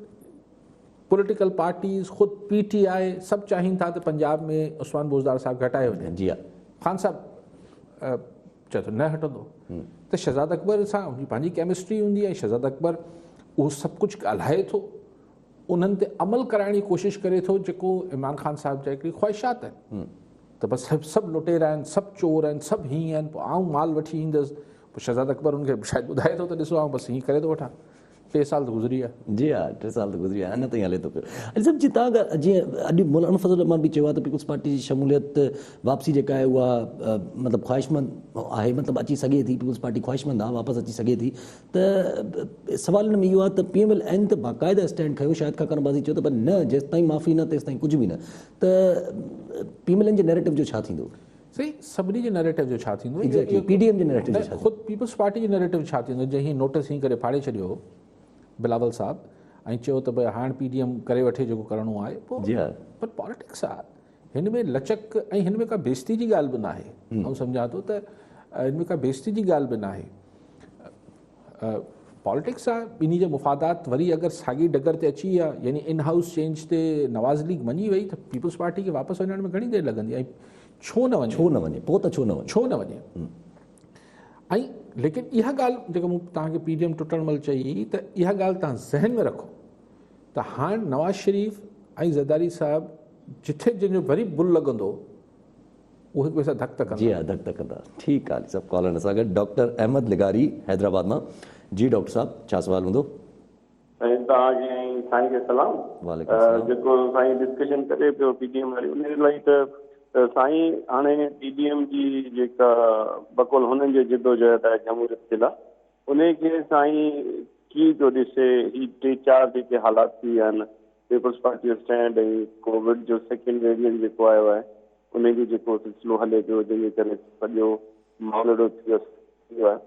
पॉलिटिकल पार्टीज़, ख़ुदि पीटीआई सभु चाहिनि था त पंजाब में उस्मान बोज़दार साहब घटाए वञे। जी हा। ख़ान साहब चए थो न हटंदो, त शहज़ाद अकबर सां उनजी पंहिंजी केमिस्ट्री हूंदी आहे। शहज़ाद अकबर उहो सभु कुझु ॻाल्हाए थो, उन्हनि ते अमल कराइण जी कोशिशि करे थो, जेको इमरान ख़ान साहब जा हिकिड़ी ख़्वाहिशात आहिनि। त बसि सभु लुटेरा आहिनि, सभु चोर आहिनि, सभु हीअं आहिनि, पोइ आऊं माल वठी ईंदुसि। पोइ शहज़ाद अकबर उनखे शायदि ॿुधाए थो त ॾिसो आऊं बसि हीअं करे थो वठां। 3 साल त गुज़री आहे। जी हा, 3 साल त गुज़री आहे, अञा ताईं हले थो पियो। अली साहब जी, तव्हां जीअं अॼु मौलाना फज़ल रहमान बि चयो आहे त पीपल्स पार्टी जी शमूलियत वापसी जेका आहे उहा मतिलबु ख़्वाहिशमंद आहे, मतिलबु अची सघे थी, पीपल्स पार्टी ख़्वाहिशमंद आहे, वापसि अची सघे थी। त सवाल हिन में इहो आहे त PMLN त बाक़ाइदा स्टैंड खयो, शायदि काकरबाज़ी चयो त पर न, जेसि ताईं माफ़ी न तेसि ताईं कुझु बि न। त PMLN जे नैरेटिव जो छा थींदो? सही, सभिनी जे नैरेटिव जो छा थींदो? PDM जे नैरेटिव जो छा? ख़ुदि पीपल्स पार्टी जे नैरेटिव छा थींदो? जंहिं हीअं नोटिस हीअं करे फाड़े छॾियो बिलावल साहब, ऐं चयो त भई हाणे PDM करे वठे जेको करिणो आहे। जी हा। पर पॉलिटिक्स आहे, हिन में लचक, ऐं हिन में का बेइज़ती जी ॻाल्हि बि न आहे। ऐं सम्झां थो त हिन में का बेइज़ती जी ॻाल्हि बि न आहे। पॉलिटिक्स आहे, ॿिन्ही जा मुफ़ादात वरी अगरि साॻी डगर ते अची विया, यानी इन हाउस चेंज ते नवाज़ लीग मञी वई, त पीपल्स पार्टी खे वापसि वञण में घणी देरि लॻंदी। ऐं छो न वञे? पोइ त छो न वञे? ऐं लेकिन इहा ॻाल्हि जेका मूं तव्हांखे PDM टुटण महिल चई, त इहा ॻाल्हि तव्हां ज़हन में रखो त हाणे नवाज़ शरीफ़ ऐं ज़रदारी साहब जिथे जंहिंजो वरी बुल लॻंदो, उहे हिक ॿिए सां धक कंदा। जी हा, धक कंदा। ठीकु आहे, सभु कॉलर सां गॾु डॉक्टर अहमद लगारी हैदराबाद मां। जी डॉक्टर साहब, छा सुवाल हूंदो? तव्हांजी ऐं साईं खे सलाम। जेको साईं डिस्कशन करे पियो PDM वारी, उन लाइ त साईं हाणे PDM जी जेका बकौल हुननि जो जिदोजहद आहे जमहूरियत जे लाइ, उनखे साईं कीअं थो ॾिसे? ही 3-4 जेके हालात थी विया आहिनि, पीपल्स पार्टी जो स्टैंड, ऐं कोविड जो सेकेंड वेरिएंट जेको आयो आहे, उनजो जेको सिलसिलो हले पियो, जंहिंजे करे सॼो मामलो थियो आहे,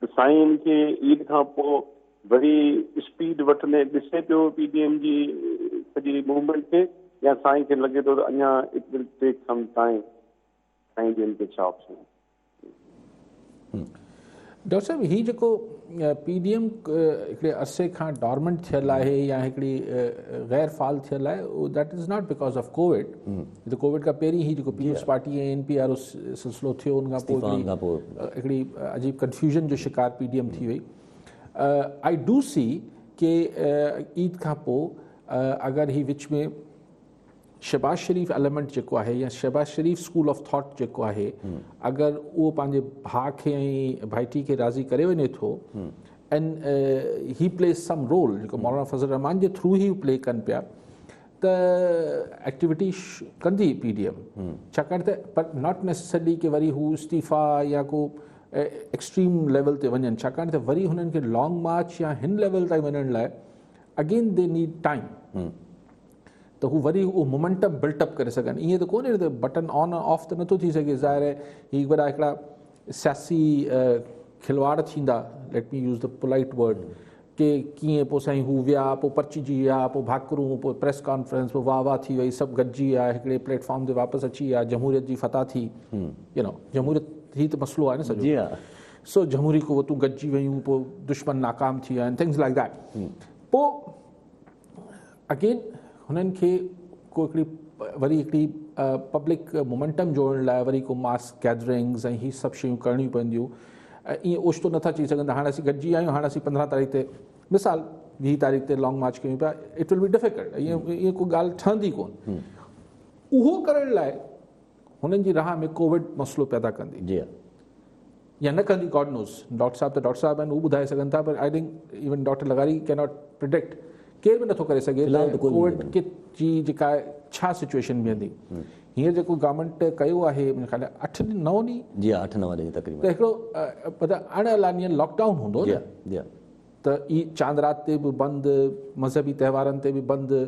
त साईं खे ईद खां पोइ वरी स्पीड वठंदे ॾिसे पियो PDM जी सॼी मूवमेंट खे, या साईं खे लॻे थो त अञा it will take some time? साईं जन खे छा ऑप्शन? डॉक्टर साहब, ही जेको PDM हिकिड़े अरसे खां डॉर्मेंट थियल आहे, या हिकिड़ी गैर फ़ाल थियल आहे, that is not because of Covid. त कोविड खां पहिरीं ही जेको पीपल्स पार्टी ऐं NPR सिलसिलो थियो, उन खां पोइ हिकिड़ी अजीब कन्फ्यूजन जो शिकार PDM थी वई। आई डू सी के ईद खां पोइ अगरि ही विच में शहबाज शरीफ़ एलिमेंट जेको आहे या शहबाज शरीफ़ स्कूल ऑफ थॉट जेको आहे, अगरि उहो पंहिंजे भाउ खे ऐं भाइटी खे राज़ी करे वञे थो and he plays some role जेको मौलाना फज़ल रहमान जे थ्रू ही प्ले कनि पिया, त एक्टिविटी कंदी PDM, छाकाणि त पर नॉट नेसेसरली कि वरी हू इस्तीफ़ा या को एक्सट्रीम लेवल ते वञनि, छाकाणि त वरी हुननि खे लॉन्ग मार्च या हिन लेवल ताईं वञण लाइ अगेन दे नीड टाइम, त हू वरी उहो मोमेंटम बिल्टअप करे सघनि। ईअं त कोन्हे त बटन ऑन ऑफ त नथो थी सघे, ज़ाहिर आहे ही वॾा हिकिड़ा सियासी खिलवाड़ थींदा, let me use the polite word, कि कीअं पोइ साईं हू विया, पोइ पर्चिजी विया, पोइ भाकुरूं, पोइ प्रेस कॉन्फ्रेंस, पोइ वाह वाह थी वई, सभु गॾिजी विया, हिकिड़े प्लेटफॉर्म ते वापसि अची विया, जमहूरियत जी फतह थी, यू नो जमहूरियत ही त मसइलो आहे न सॼो। सो जमहूरी को तूं गॾिजी वियूं, पोइ दुश्मन नाकाम थी विया आहिनि, थिंग्स लाइक दैट। पोइ अगेन हुननि खे को हिकिड़ी वरी हिकिड़ी पब्लिक मोमेंटम जोड़ण लाइ वरी को मास गैदरिंग्स ऐं ही सभु शयूं करणियूं पवंदियूं। ईअं ओचितो नथा चई सघनि त हाणे असीं गॾिजी विया आहियूं, हाणे असीं 15 तारीख़ ते मिसाल 20 तारीख़ ते लॉन्ग मार्च कयूं पिया, इट विल बी डिफिकल्ट, ईअं को ॻाल्हि ठहंदी कोन। उहो करण लाइ हुननि जी राह में कोविड मसइलो पैदा कंदी या न कंदी, गॉड नोज़। डॉक्टर साहब आहिनि, उहे ॿुधाए सघनि था, पर I think even doctor Lagari can not predict, केरु बि नथो करे सघे कोविड जी जेका छा सिचुएशन बीहंदी। हींअर जेको गवर्नमेंट कयो आहे, मुंहिंजे ख़्याल 8-9 ॾींहं, 8-9 ॾींहं तक़रीबन, त हिकिड़ो अणएलानियल लॉकडाउन हूंदो न, त ई चांद रात ते बि बंदि, मज़हबी त्योहारनि ते बि बंदि,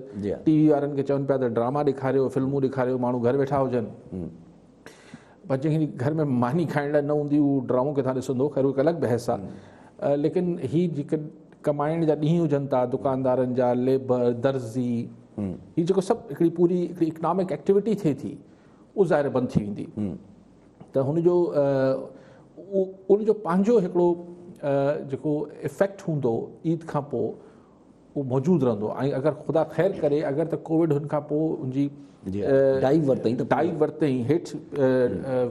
TV वारनि खे चवनि पिया त ड्रामा ॾेखारियो, फिल्मूं ॾेखारियो, माण्हू घर वेठा हुजनि, पर जंहिंखे घर में मानी खाइण लाइ न हूंदी उहो ड्रामो किथां ॾिसंदो, ख़ैर उहो हिकु अलॻि बहस आहे। लेकिन ही जेके कमाइण जा ॾींहं हुजनि था दुकानदारनि जा, लेबर, दर्ज़ी, हीअ जेको सभु हिकिड़ी पूरी हिकिड़ी इकनॉमिक एक्टिविटी थिए थी, उहो ज़ाहिर बंदि थी वेंदी। त उनजो पंहिंजो हिकिड़ो जेको इफेक्ट हूंदो ईद खां पोइ उहो मौजूदु रहंदो। ऐं अगरि ख़ुदा ख़ैर करे अगरि त कोविड हुन खां पोइ उनजी डाइव वरितई हेठि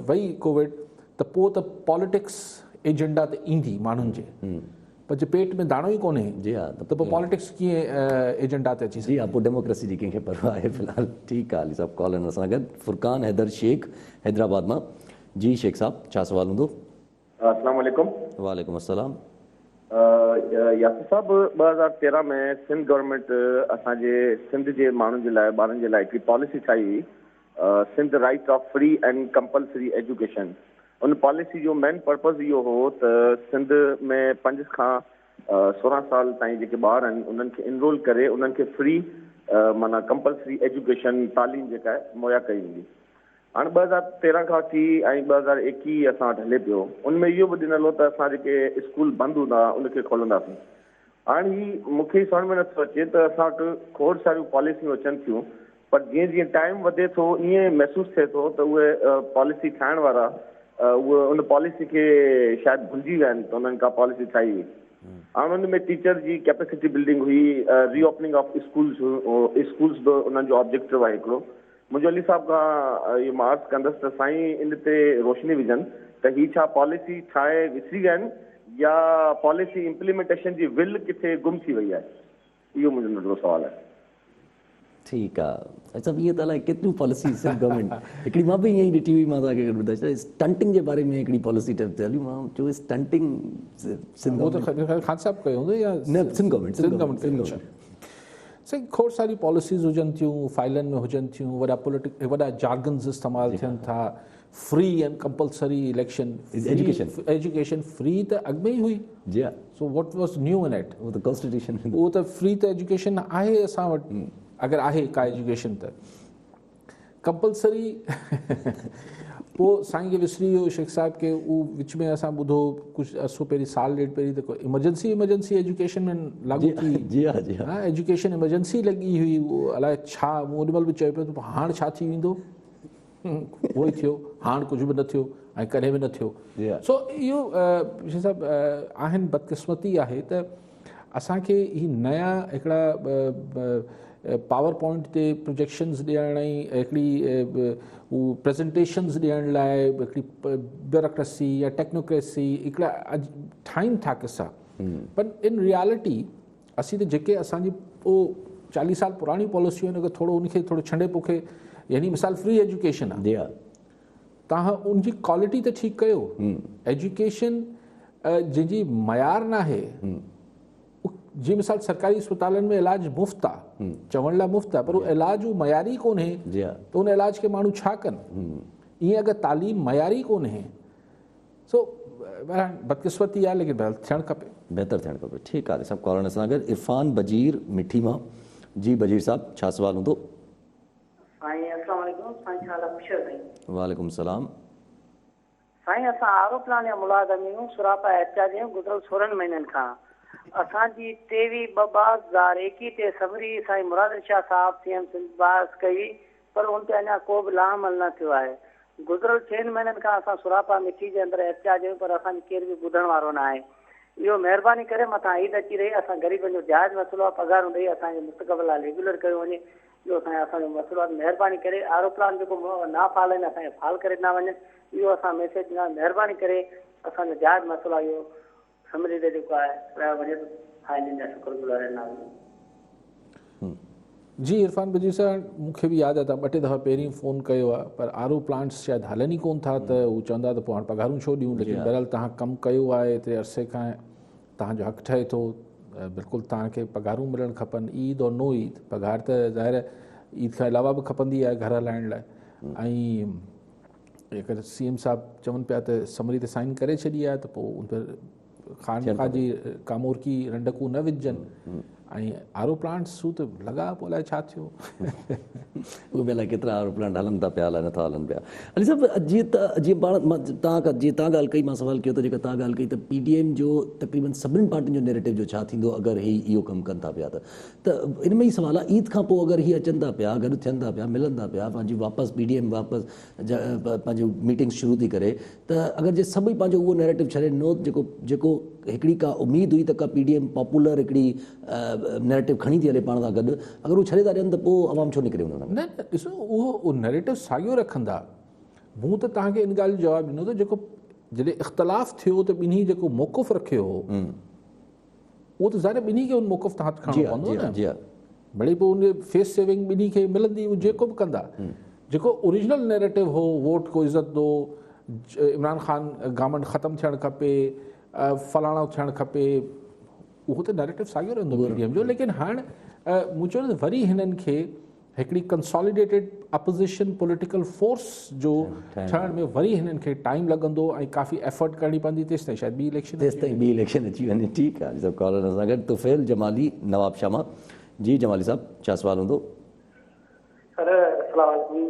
वई कोविड, त पोइ त पॉलिटिक्स एजेंडा ते ईंदी माण्हुनि जे, पर जे पेट में दाणो ई कोन्हे त पोइ पॉलिटिक्स कीअं एजेंडा ते अची सघे। पोइ डेमोक्रेसी जी कंहिंखे परवाह आहे फ़िलहाल। ठीकु आहे, सभु कॉल सां गॾु फुरकान हैदर शेख हैदराबाद मां। जी शेख साहब, छा सवाल हूंदो? अस्सलाम वालेकुम। वालेकुम अस्सलाम। यासिर साहब, 2013 में सिंध गवर्नमेंट असांजे सिंध जे माण्हुनि जे लाइ, ॿारनि जे लाइ हिकिड़ी पॉलिसी ठाही हुई, Sindh right of free and compulsory education. उन पॉलिसी जो मेन पर्पज़ इहो हो त सिंध में 5 खां 16 साल ताईं जेके ॿार आहिनि उन्हनि खे इनरोल करे उन्हनि खे फ्री माना कंपल्सरी एजुकेशन तालीम जेका आहे मुहैया कई वेंदी। हाणे 2013 खां वठी ऐं 2021 असां वटि हले पियो, उनमें इहो बि ॾिनल हो त असां जेके स्कूल बंदि हूंदा उनखे खोलंदासीं। हाणे ही मूंखे सम्झ में नथो अचे त असां वटि खोड़ सारियूं पॉलिसियूं अचनि थियूं, पर जीअं जीअं टाइम वधे थो ईअं महसूसु थिए थो त उहे पॉलिसी ठाहिण वारा उहे उन पॉलिसी खे शायदि भुलिजी विया आहिनि त उन्हनि का पॉलिसी ठाही हुई। हाणे उन में टीचर जी कैपेसिटी बिल्डिंग हुई, रीओपनिंग ऑफ स्कूल्स बि उन्हनि जो ऑब्जेक्टिव आहे हिकिड़ो। मुंहिंजो अली साहब खां इहो मां अर्ज़ु कंदुसि त साईं इन ते रोशनी विझनि त ही छा पॉलिसी ठाहे विसरी विया आहिनि या पॉलिसी इम्प्लीमेंटेशन जी विल किथे गुम थी वई आहे, इहो मुंहिंजो नंढिड़ो सुवालु आहे। ठीकु आहे। अच्छा, ईअं त अलाए केतिरियूं पॉलिसीज़ सिंध गवर्नमेंट, हिकिड़ी मां बि ईअं ई ॾिठी हुई, मां तव्हांखे ॿुधाए स्टंटिंग जे बारे में हिकिड़ी पॉलिसी हली, मां चयो स्टंटिंग सिंध खान साहब कयो हूंदो या न सिंध गवर्नमेंट। साईं खोड़ सारी पॉलिसीज़ हुजनि थियूं, फाइलनि में हुजनि थियूं, वॾा जार्गन्स इस्तेमालु थियनि था, free and compulsory election, education free त अॻु में ई हुई। So what was new in it? उहो त कॉन्स्टिट्यूशन, उहो त फ्री त एजुकेशन आहे असां वटि, अगरि आहे का एजुकेशन त कंपल्सरी। पोइ साईं खे विसरी वियो शेख साहिब खे, उहो विच में असां ॿुधो कुझु अरसो पहिरीं, साल ॾेढ पहिरीं त इमरजेंसी एजुकेशन में लागू थी। हा, एजुकेशन इमरजेंसी लॻी हुई, उहो अलाए छा, मूं ओॾीमहिल बि चयो पियो त हाणे छा थी वेंदो, उहो ई थियो, हाणे कुझु बि न थियो ऐं कॾहिं बि न थियो। सो इहो शेख साहिब आहिनि, बदकिस्मती आहे त असांखे ही नया हिकिड़ा पावर पॉइंट ते प्रोजेक्शन्स ॾियण ऐं हिकिड़ी हू प्रेज़ेंटेशन्स ॾियण लाइ हिकिड़ी ब्यूरोक्रेसी या टेक्नोक्रेसी हिकिड़ा ठाहिनि था किसा, पर इन रियालिटी असीं त जेके असांजी पोइ 40 साल पुरानी पॉलिसियूं आहिनि, अगरि थोरो उनखे थोरो छंडे पोखे, यानी मिसाल फ्री एजुकेशन आहे, जी हा, तव्हां उनजी क्वालिटी त ठीकु कयो, एजुकेशन जंहिंजी मयार न आहे, जी मिसाल सरकारी अस्पतालनि में इलाज मुफ़्त आहे, चवण लाइ मुफ़्त आहे, पर उहो इलाज उहो मयारी कोन्हे, जी हा, त उन इलाज खे माण्हू छा कनि? ईअं अगरि तालीम मयारी कोन्हे, सो बदकिस्मती आहे, लेकिन थियणु खपे, बहितर थियणु खपे। ठीकु आहे, सभु कॉलर सां गॾु इरफान बजीर मिठी मां। जी बजीर साहब, छा सुवाल हूंदो? साईं अस्सलाम वालेकुम। साईं छा हाल आहे? ख़ुशि आहियो साईं? वालेकुम सलाम। साईं असां आरो प्लान जा मुलाज़िम आहियूं, सुरापा एहतियाज आहियूं, गुज़िरियल 16 महीननि खां। असांजी 23/2/2021 ते सबरी साईं मुराद शाह साहब सीएम सिंध बास कई, पर उन ते अञा को बि लामल न थियो आहे। गुज़िरियल 6 महीननि खां असां सुरापा मिठी जे अंदरि एहतियाज आहियूं, पर असांजी केर बि ॿुधण वारो न आहे। इहो महिरबानी करे मथां ईद अची रही, असां ग़रीबनि जो जाइज़ मसइलो आहे, पघारूं ॾेई असांजे मुस्तक़बिल लाइ रेगुलर कयो वञे, इहो असांजो मसइलो आहे। महिरबानी करे आरो प्लान जेको ना फाल आहिनि असांखे फाल करे न वञनि, इहो असां मैसेज ॾिना। महिरबानी करे असांजो जाइज़ मसइलो आहे, इहो समरी ते जेको आहे करायो वञे, हिननि जा शुक्रगुज़ार आहिनि। जी इरफान बजीर साहब, मूंखे बि यादि आहे त 2 टे दफ़ा पहिरीं फ़ोन कयो आहे, पर आरो प्लांट्स शायदि हलनि ई कोन था, त उहे चवंदा त पोइ हाणे पघारूं छो ॾियूं। लेकिन बहरहाल तव्हां कमु कयो आहे एतिरे अरसे खां, तव्हांजो हक़ु ठहे थो, बिल्कुलु तव्हांखे पघारूं मिलणु खपनि, ईद और नो ईद। पघार त ज़ाहिर ईद खां अलावा बि खपंदी आहे घर हलाइण लाइ। ऐं अगरि सीएम साहब चवनि पिया त समरी ते साइन करे छॾी आहे, त पोइ उन खानका जी कामोरकी रंडकूं न विझजनि। ऐं आरो प्लांट्स त लॻा, पोइ अलाए छा थियो। उहे बि अलाए केतिरा आरो प्लांट हलनि था पिया, अलाए नथा हलनि पिया। अली साहिबु, जीअं पाण तव्हां ॻाल्हि कई, मां सवाल कयो त जेका तव्हां ॻाल्हि कई त PDM जो तक़रीबन सभिनीनि पार्टियुनि जो नैरेटिव जो छा थींदो अगरि इहो कमु कनि था पिया, त इन में ई सुवाल आहे, ईद खां पोइ अगरि हीअ अचनि था पिया, गॾु थियनि था पिया, मिलनि था पिया, पंहिंजी वापसि PDM वापसि पंहिंजो मीटिंग्स शुरू थी करे, त अगरि जे सभई पंहिंजो उहो नैरेटिव छॾे ॾिनो, जेको हिकिड़ी का उमेद हुई त का PDM पॉपुलर हिकिड़ी नैरेटिव खणी थी हले पाण सां गॾु, अगरि उहो छॾे था ॾियनि त पोइ आवाम छो निकिरे हुन में? न ॾिसो, उहो नैरेटिव साॻियो रखंदा। मूं त तव्हांखे इन ॻाल्हि जो जवाबु ॾिनो त जेको जॾहिं इख़्तिलाफ़ थियो त ॿिन्ही जेको मौक़ुफ़ रखियो हो, उहो त ज़ाहिर ॿिन्ही खे उन मौक़ुफ़ तां हथु खणणो पवंदो न। भले पोइ उन फेस सेविंग ॿिन्ही खे मिलंदी, उहो जेको बि कंदा। जेको ओरिजिनल नैरेटिव हो, वोट को इज़त दो, इमरान ख़ान गवर्नमेंट ख़तमु थियणु खपे, फलाणो थियणु खपे, उहो त नैरेटिव साॻियो रहंदो PDM जो। लेकिन हाणे मूं चयो त वरी हिननि खे हिकिड़ी कंसोलिडेटेड अपोज़िशन पॉलिटिकल फोर्स जो ठहण में वरी हिननि खे टाइम लॻंदो ऐं काफ़ी एफर्ट करणी पवंदी, तेसि ताईं शायदि ॿी इलेक्शन अची वञे। ठीकु आहे, सभु कॉलर सां गॾु तुफ़ैल जमाली नवाब शाह। जी जमाली साहब, छा सुवाल हूंदो? सर अस्सलाम वालेकुम।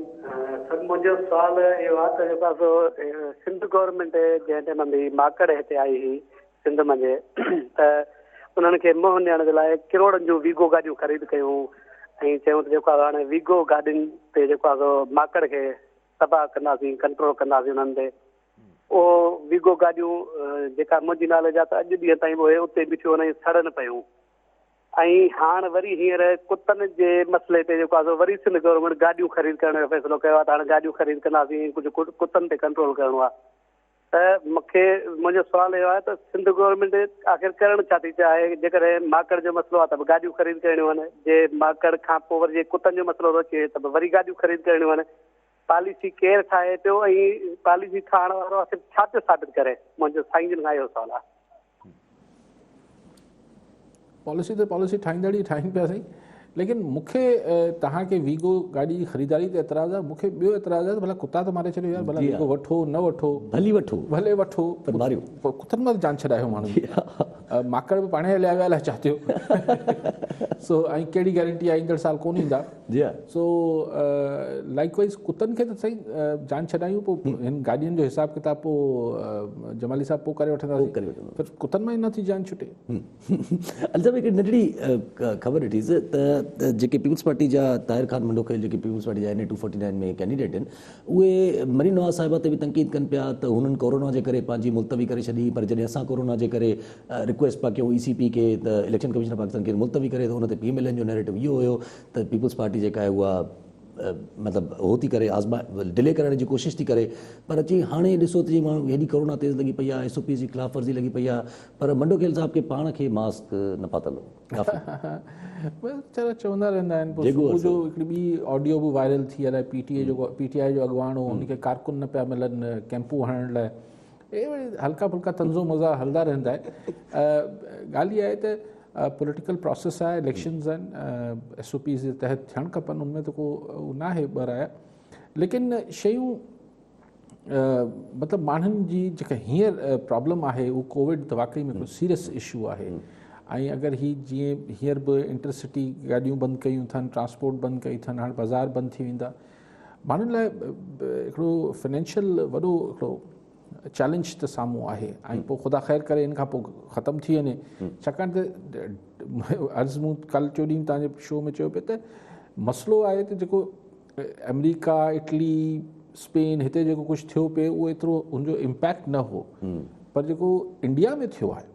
सर मुंहिंजो सुवाल इहो आहे त जेको आहे सिंध गवर्नमेंट जंहिं टाइम में माकड़ हिते आई हुई सिंध मंझि, त उन्हनि खे मुंहुं ॾियण जे लाइ किरोड़नि जूं वीगो गाॾियूं ख़रीद कयूं ऐं चयूं त जेको आहे हाणे वीगो गाॾियुनि ते जेको आहे माकड़ खे तबाह कंदासीं, कंट्रोल कंदासीं उन्हनि ते। उहो वीगो गाॾियूं जेका मुंहिंजी नाले जा त अॼु ॾींहं ताईं उहे उते बीठियूं हुन सड़नि पियूं। ऐं हाणे वरी हींअर कुतनि जे मसइले ते जेको आहे वरी सिंध गवर्नमेंट गाॾियूं ख़रीद करण जो फ़ैसिलो कयो आहे, त हाणे गाॾियूं ख़रीद कंदासीं, कुझु कुतनि ते कंट्रोल करिणो आहे। त मूंखे मुंहिंजो सुवालु इहो आहे त सिंध गवर्नमेंट आख़िर करणु छा थी चाहे? जेकॾहिं माकड़ जो मसइलो आहे त बि गाॾियूं ख़रीद करणियूं आहिनि, जे माकड़ खां पोइ वरी जे कुतनि जो मसइलो थो अचे त वरी गाॾियूं ख़रीद करणियूं आहिनि। पॉलिसी केरु ठाहे पियो ऐं पॉलिसी ठाहिण वारो आख़िर छा पियो साबित करे? मुंहिंजो साईं जन खां इहो सुवालु आहे। पॉलिसी त पॉलिसी ठाहींदड़ ई ठाहिनि पिया साईं, लेकिन मूंखे तव्हांखे वीगो गाॾी जी ख़रीदारी ते एतिराज़ आहे। मूंखे ॿियो एतिराज़ आहे त भला कुता त मारे छॾियो यार, भला वीगो वठो न वठो, भले वठो, कुतनि मां जान छॾायो माण्हू। माकड़ बि पाणे हलिया विया, अलाए छा थियो। सो ऐं कहिड़ी गारंटी आहे ईंदड़ साल कोन ईंदा। सो लाइकवाइज़ कुतनि खे त सही जान छॾायूं, पोइ हिन गाॾियुनि जो हिसाब किताब पोइ जमाली साहब पोइ करे वठंदासीं, पर कुतनि मां ई नथी जान छुटे। हिकिड़ी नंढड़ी ख़बर ॾिठीसीं त जेके पीपल्स पार्टी जा ताहिर ख़ान मंडोखे, जेके पीपल्स पार्टी जा NA 249 में कैंडिडेट आहिनि, उहे मरीन नवाज़ साहिबा ते बि तनक़ीद कनि पिया त हुननि कोरोना जे करे पंहिंजी मुलतवी करे छॾी, पर जॾहिं असां कोरोना जे करे रिक्वेस्ट पिया कयूं ECP खे, त इलेक्शन कमीशन पाकिस्तान खे मुलतवी करे, त हुन ते PMLN जो नैरेटिव इहो हुयो त पीपल्स पार्टी जेका आहे उहा मतिलबु हो थी करे आज़मा डिले करण जी कोशिशि थी करे, पर अची हाणे ॾिसो त जीअं माण्हू हेॾी कोरोना तेज़ लॻी पई आहे, SOP जी ख़िलाफ़ वर्ज़ी लॻी पई आहे, पर मंडोखेल साहिब खे पाण खे मास्क न पातल हो। चवंदा रहंदा आहिनि। पोइ सुबुह जो हिकिड़ी ॿी ऑडियो बि वायरल थी आहे, PTI जो अॻवान हो, हुनखे कारकुन न पिया मिलनि कैंपूं हणण लाइ। हल्का फुल्का तंज़ो मज़ा हलंदा रहंदा आहिनि। ॻाल्हि इहा आहे त पॉलिटिकल प्रोसेस आहे, इलेक्शन्स आहिनि, SOPs जे तहत थियणु खपनि, उनमें त को न आहे ॿ राय। लेकिन शयूं मतिलबु माण्हुनि जी जेका हींअर प्रॉब्लम आहे उहो कोविड त वाक़ई में को सीरियस इशू आहे। ऐं अगरि ही जीअं हींअर बि इंटरसिटी गाॾियूं बंदि कयूं अथनि, ट्रांसपोर्ट बंदि कई अथनि, हाणे बाज़ार बंदि थी वेंदा, माण्हुनि लाइ हिकिड़ो फाइनेंशियल वॾो हिकिड़ो चैलेंज त साम्हूं आहे। ऐं पोइ ख़ुदा ख़ैर करे इन खां पोइ ख़तमु थी वञे, छाकाणि त अर्ज़ु मूं कल्ह चोॾींहुं तव्हांजे शो में चयो पियो त मसइलो आहे त जेको अमेरिका, इटली, स्पेन हिते जेको कुझु थियो पियो उहो एतिरो हुनजो इम्पैक्ट न हो, पर जेको इंडिया में थियो आहे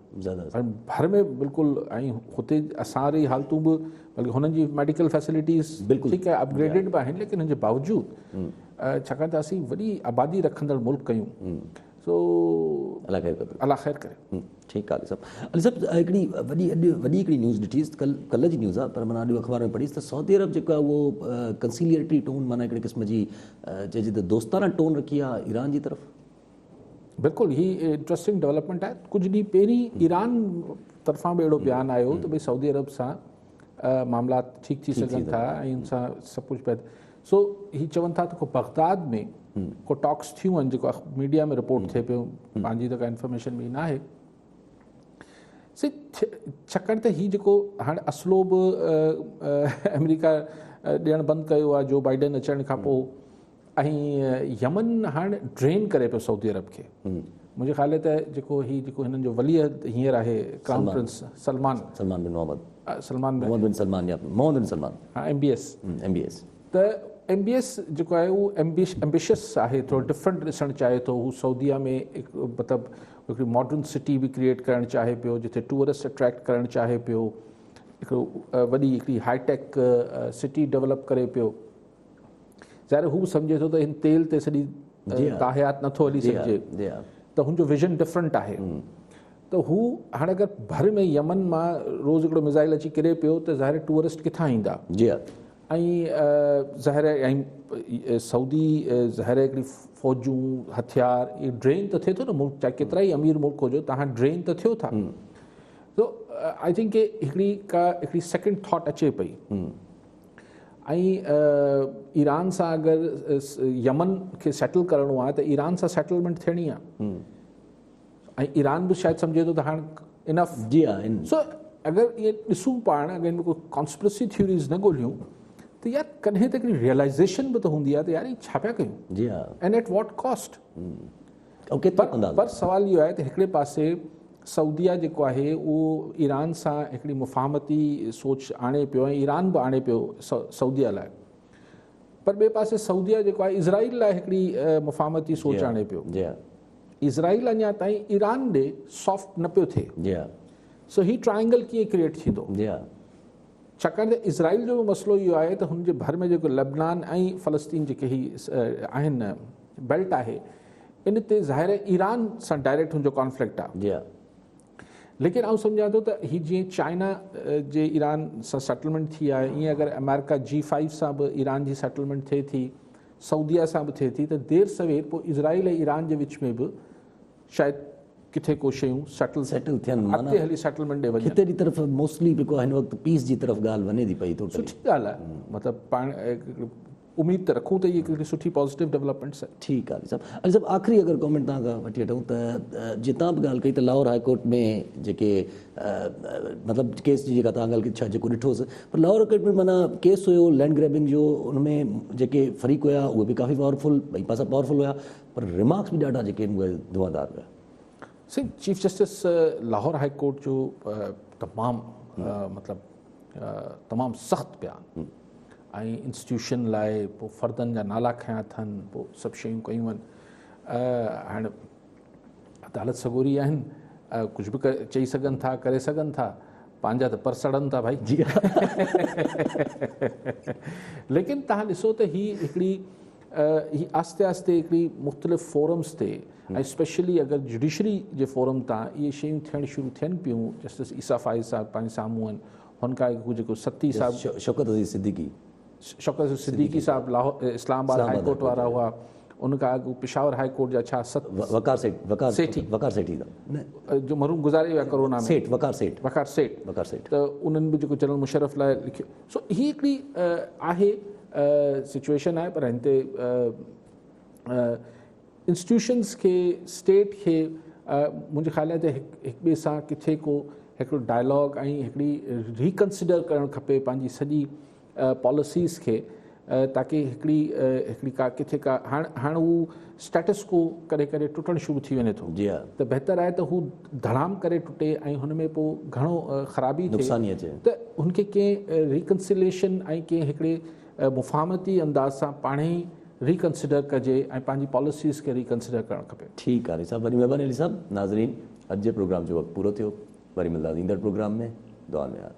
भर में बिल्कुलु, ऐं हुते असांजी हालतूं बि बल्कि हुननि जी मेडिकल फैसिलिटीज़ बिल्कुलु ठीकु आहे अपग्रेडेड बि आहिनि, लेकिन हिन जे बावजूदि छाकाणि त असीं वॾी आबादी रखंदड़ मुल्क कयूं, सो अलाह ख़ैर करे। अलाह ख़ैर करे। ठीकु आहे। अली साहिबु हिकिड़ी वॾी हिकिड़ी न्यूज़ ॾिठीसि, कल्ह जी न्यूज़ आहे, पर माना अॼु अख़बार में पढ़ीसि त सऊदी अरब जेको आहे उहो कंसीलिएटरी टोन, माना हिकिड़े क़िस्म जी चइजे त दोस्ताना टोन रखी आहे ईरान जी तरफ़। बिल्कुलु ही इंट्रस्टिंग डेवलपमेंट आहे। कुझु ॾींहं पहिरीं ईरान तरफ़ां बि अहिड़ो बयानु आयो त भई सऊदी अरब सां मामला ठीकु थी सघनि था ऐं हुन सां सभु कुझु पिया। सो ही चवनि था त को बगदाद में को टॉक्स थियूं आहिनि, जेको मीडिया में रिपोर्ट थिए पियो, पंहिंजी त का इंफॉर्मेशन बि न आहे। छाकाणि त हीउ जेको हाणे असलो बि अमेरिका ॾियणु बंदि कयो आहे जो बाइडन अचण खां पोइ, ऐं यमन हाणे ड्रेन करे पियो सऊदी अरब खे। मुंहिंजे ख़्याल त जेको हिननि जो वली हींअर आहे क्राउन प्रिंस सलमान बिन सलमान MBS, त MBS जेको आहे उहो एम्बिशियस आहे, थोरो डिफरेंट ॾिसणु चाहे थो। हू सऊदीया में मतिलबु हिकिड़ी मॉडर्न सिटी बि क्रिएट करणु चाहे पियो, जिते टूरिस्ट अट्रैक्ट करणु चाहे पियो, हिकिड़ो वॾी हिकिड़ी हाईटेक सिटी डेवलप करे पियो। ज़ाहिर हू सम्झे थो त हिन तेल ते सॼी ताहयात नथो हली सघिजे, त हुनजो विज़न डिफरेंट आहे। त हू हाणे अगरि भर में यमन मां रोज़ हिकिड़ो मिज़ाइल अची किरे पियो त ज़ाहिर टूरिस्ट किथां ईंदा। ऐं ज़ाहिर ऐं सऊदी ज़ाहिर हिकिड़ी फ़ौजूं हथियार इहे ड्रेन त थिए थो न मुल्क, चाहे केतिरा ई अमीर मुल्क हुजो, तव्हां ड्रेन त थियो था। तो आई थिंक हिकिड़ी सेकेंड थॉट अचे पई। ऐं ईरान सां अगरि यमन खे सेटल करिणो आहे त ईरान सां सेटलमेंट थियणी आहे, ऐं ईरान बि शायदि सम्झे थो त हाणे इनफ। सो अगरि इहे ॾिसूं पाण, अगरि हिन में कोई कॉन्स्पिरेसी थ्योरीज़ न ॻोल्हियूं त यार कॾहिं त हिकिड़ी रियलाइज़ेशन बि त हूंदी आहे त यार छा पिया कयूं, एंड एट वॉट कॉस्ट। पर सवाल इहो आहे त हिकिड़े पासे सऊदीया जेको आहे उहो ईरान सां हिकिड़ी मुफ़ाहमती सोच आणे पियो, ऐं ईरान बि आणे पियो सऊदीया लाइ, पर ॿिए पासे सऊदीया जेको आहे इज़राइल लाइ हिकिड़ी मुफ़ाहमती सोच आणे पियो। इज़राइल अञा ताईं ईरान ॾे सॉफ्ट न पियो थिए। सो ही ट्रायंगल कीअं क्रिएट थींदो, छाकाणि त इज़राइल जो बि मसइलो इहो आहे त हुनजे भर में जेको लेबनान ऐं फ़लस्तीन जेके ही आहिनि बेल्ट आहे, इन ते ज़ाहिर ईरान सां डायरेक्ट हुनजो कॉन्फ्लिक्ट आहे। लेकिन आउं सम्झां थो त हीअ जीअं चाइना जे ईरान सां सेटलमेंट थी आहे, ईअं अगरि अमेरिका G5 सां बि ईरान जी सेटलमेंट थिए थी, सऊदीया सां बि थिए थी, त देरि सवेर पोइ इज़राइल ऐं ईरान जे विच में बि शायदि किथे को शयूं सेटल थियनि, अॻिते हली सेटलमेंट ॾे वञे। हिते जी तरफ़ मोस्टली जेको हिन वक़्तु पीस जी तरफ़ ॻाल्हि वञे थी पई। सुठी ॻाल्हि आहे, मतिलबु पाण उमेद त रखूं त इहा हिकिड़ी सुठी पॉज़िटिव डेवलपमेंट्स आहे। ठीकु आहे सभु आख़िरी अगरि कॉमेंट तव्हां खां वठी वठूं त जीअं तव्हां बि ॻाल्हि कई त लाहौर हाईकोर्ट में जेके मतिलबु केस जी जेका तव्हां ॻाल्हि कई, छा जेको ॾिठोसि, पर लाहौर हाईकोर्ट में माना केस हुयो लैंड ग्रैबिंग जो, उनमें जेके फरीक़ हुया उहे बि काफ़ी पावरफुल, ॿई पासा पावरफुल हुया, पर रिमार्क्स बि ॾाढा जेके आहिनि उहे धुआंधार हुया। Chief justice Lahore high court जो तमामु मतिलबु तमामु सख़्तु बयानु ऐं इंस्टीट्यूशन लाइ पोइ फ़र्दनि जा नाला खयां अथनि, पोइ सभु शयूं कयूं आहिनि। हाणे अदालत सॻोरी आहिनि, कुझु बि चई सघनि था, करे सघनि था, पंहिंजा त पर सड़नि था भाई जी लेकिन तव्हां ॾिसो त ही आस्ते आस्ते हिकिड़ी मुख़्तलिफ़ फोरम्स ते ऐं स्पेशली अगरि जुडिशरी जे फोरम तां इहे शयूं थियणु शुरू थियनि पियूं, जस्टिस ईसा फाइज़ साहिबु पंहिंजे साम्हूं आहिनि, हुनखां हू जेको सती साहिबु शौकत अज़ीज़ सिद्दीकी सिद्दीकी साहिबु लाहौर इस्लामाबाद हाई कोर्ट वारा हुआ, उनखां अॻु पेशावर हाई कोर्ट जा छा वकार सेठी जो मरहूम गुज़ारे विया कोरोना में, वकार सेठ त उन्हनि बि जेको जनरल मुशर्रफ लाइ लिखियो। सो ही हिकिड़ी आहे सिचुएशन आहे, पर हिन ते इंस्टीट्यूशन्स खे स्टेट खे मुंहिंजे ख़्याल आहे त हिक ॿिए सां किथे को हिकिड़ो डायलॉग ऐं हिकिड़ी रिकंसिडर करणु खपे पंहिंजी सॼी पॉलिसीज़ खे, ताकी हिकिड़ी का किथे का हाणे हू स्टेटस को करे करे टुटणु शुरू थी वञे थो। जी हा, त बहितर आहे त हू धड़ाम करे टुटे ऐं हुन में पोइ घणो ख़राबी नुक़सानी अचे, त हुनखे कंहिं रिकंसिलेशन ऐं कंहिं हिकिड़े मुफ़ाहमती अंदाज़ सां पाणे ई रिकंसिडर कजे ऐं पंहिंजी पॉलिसीज़ खे रिकंसिडर करणु खपे। ठीकु आहे अली साहब, वरी महिरबानी अली साहब। नाज़रीन, अॼु जे प्रोग्राम जो वक़्तु पूरो थियो, वरी मिलंदासीं ईंदड़ प्रोग्राम में। दुआ में यार।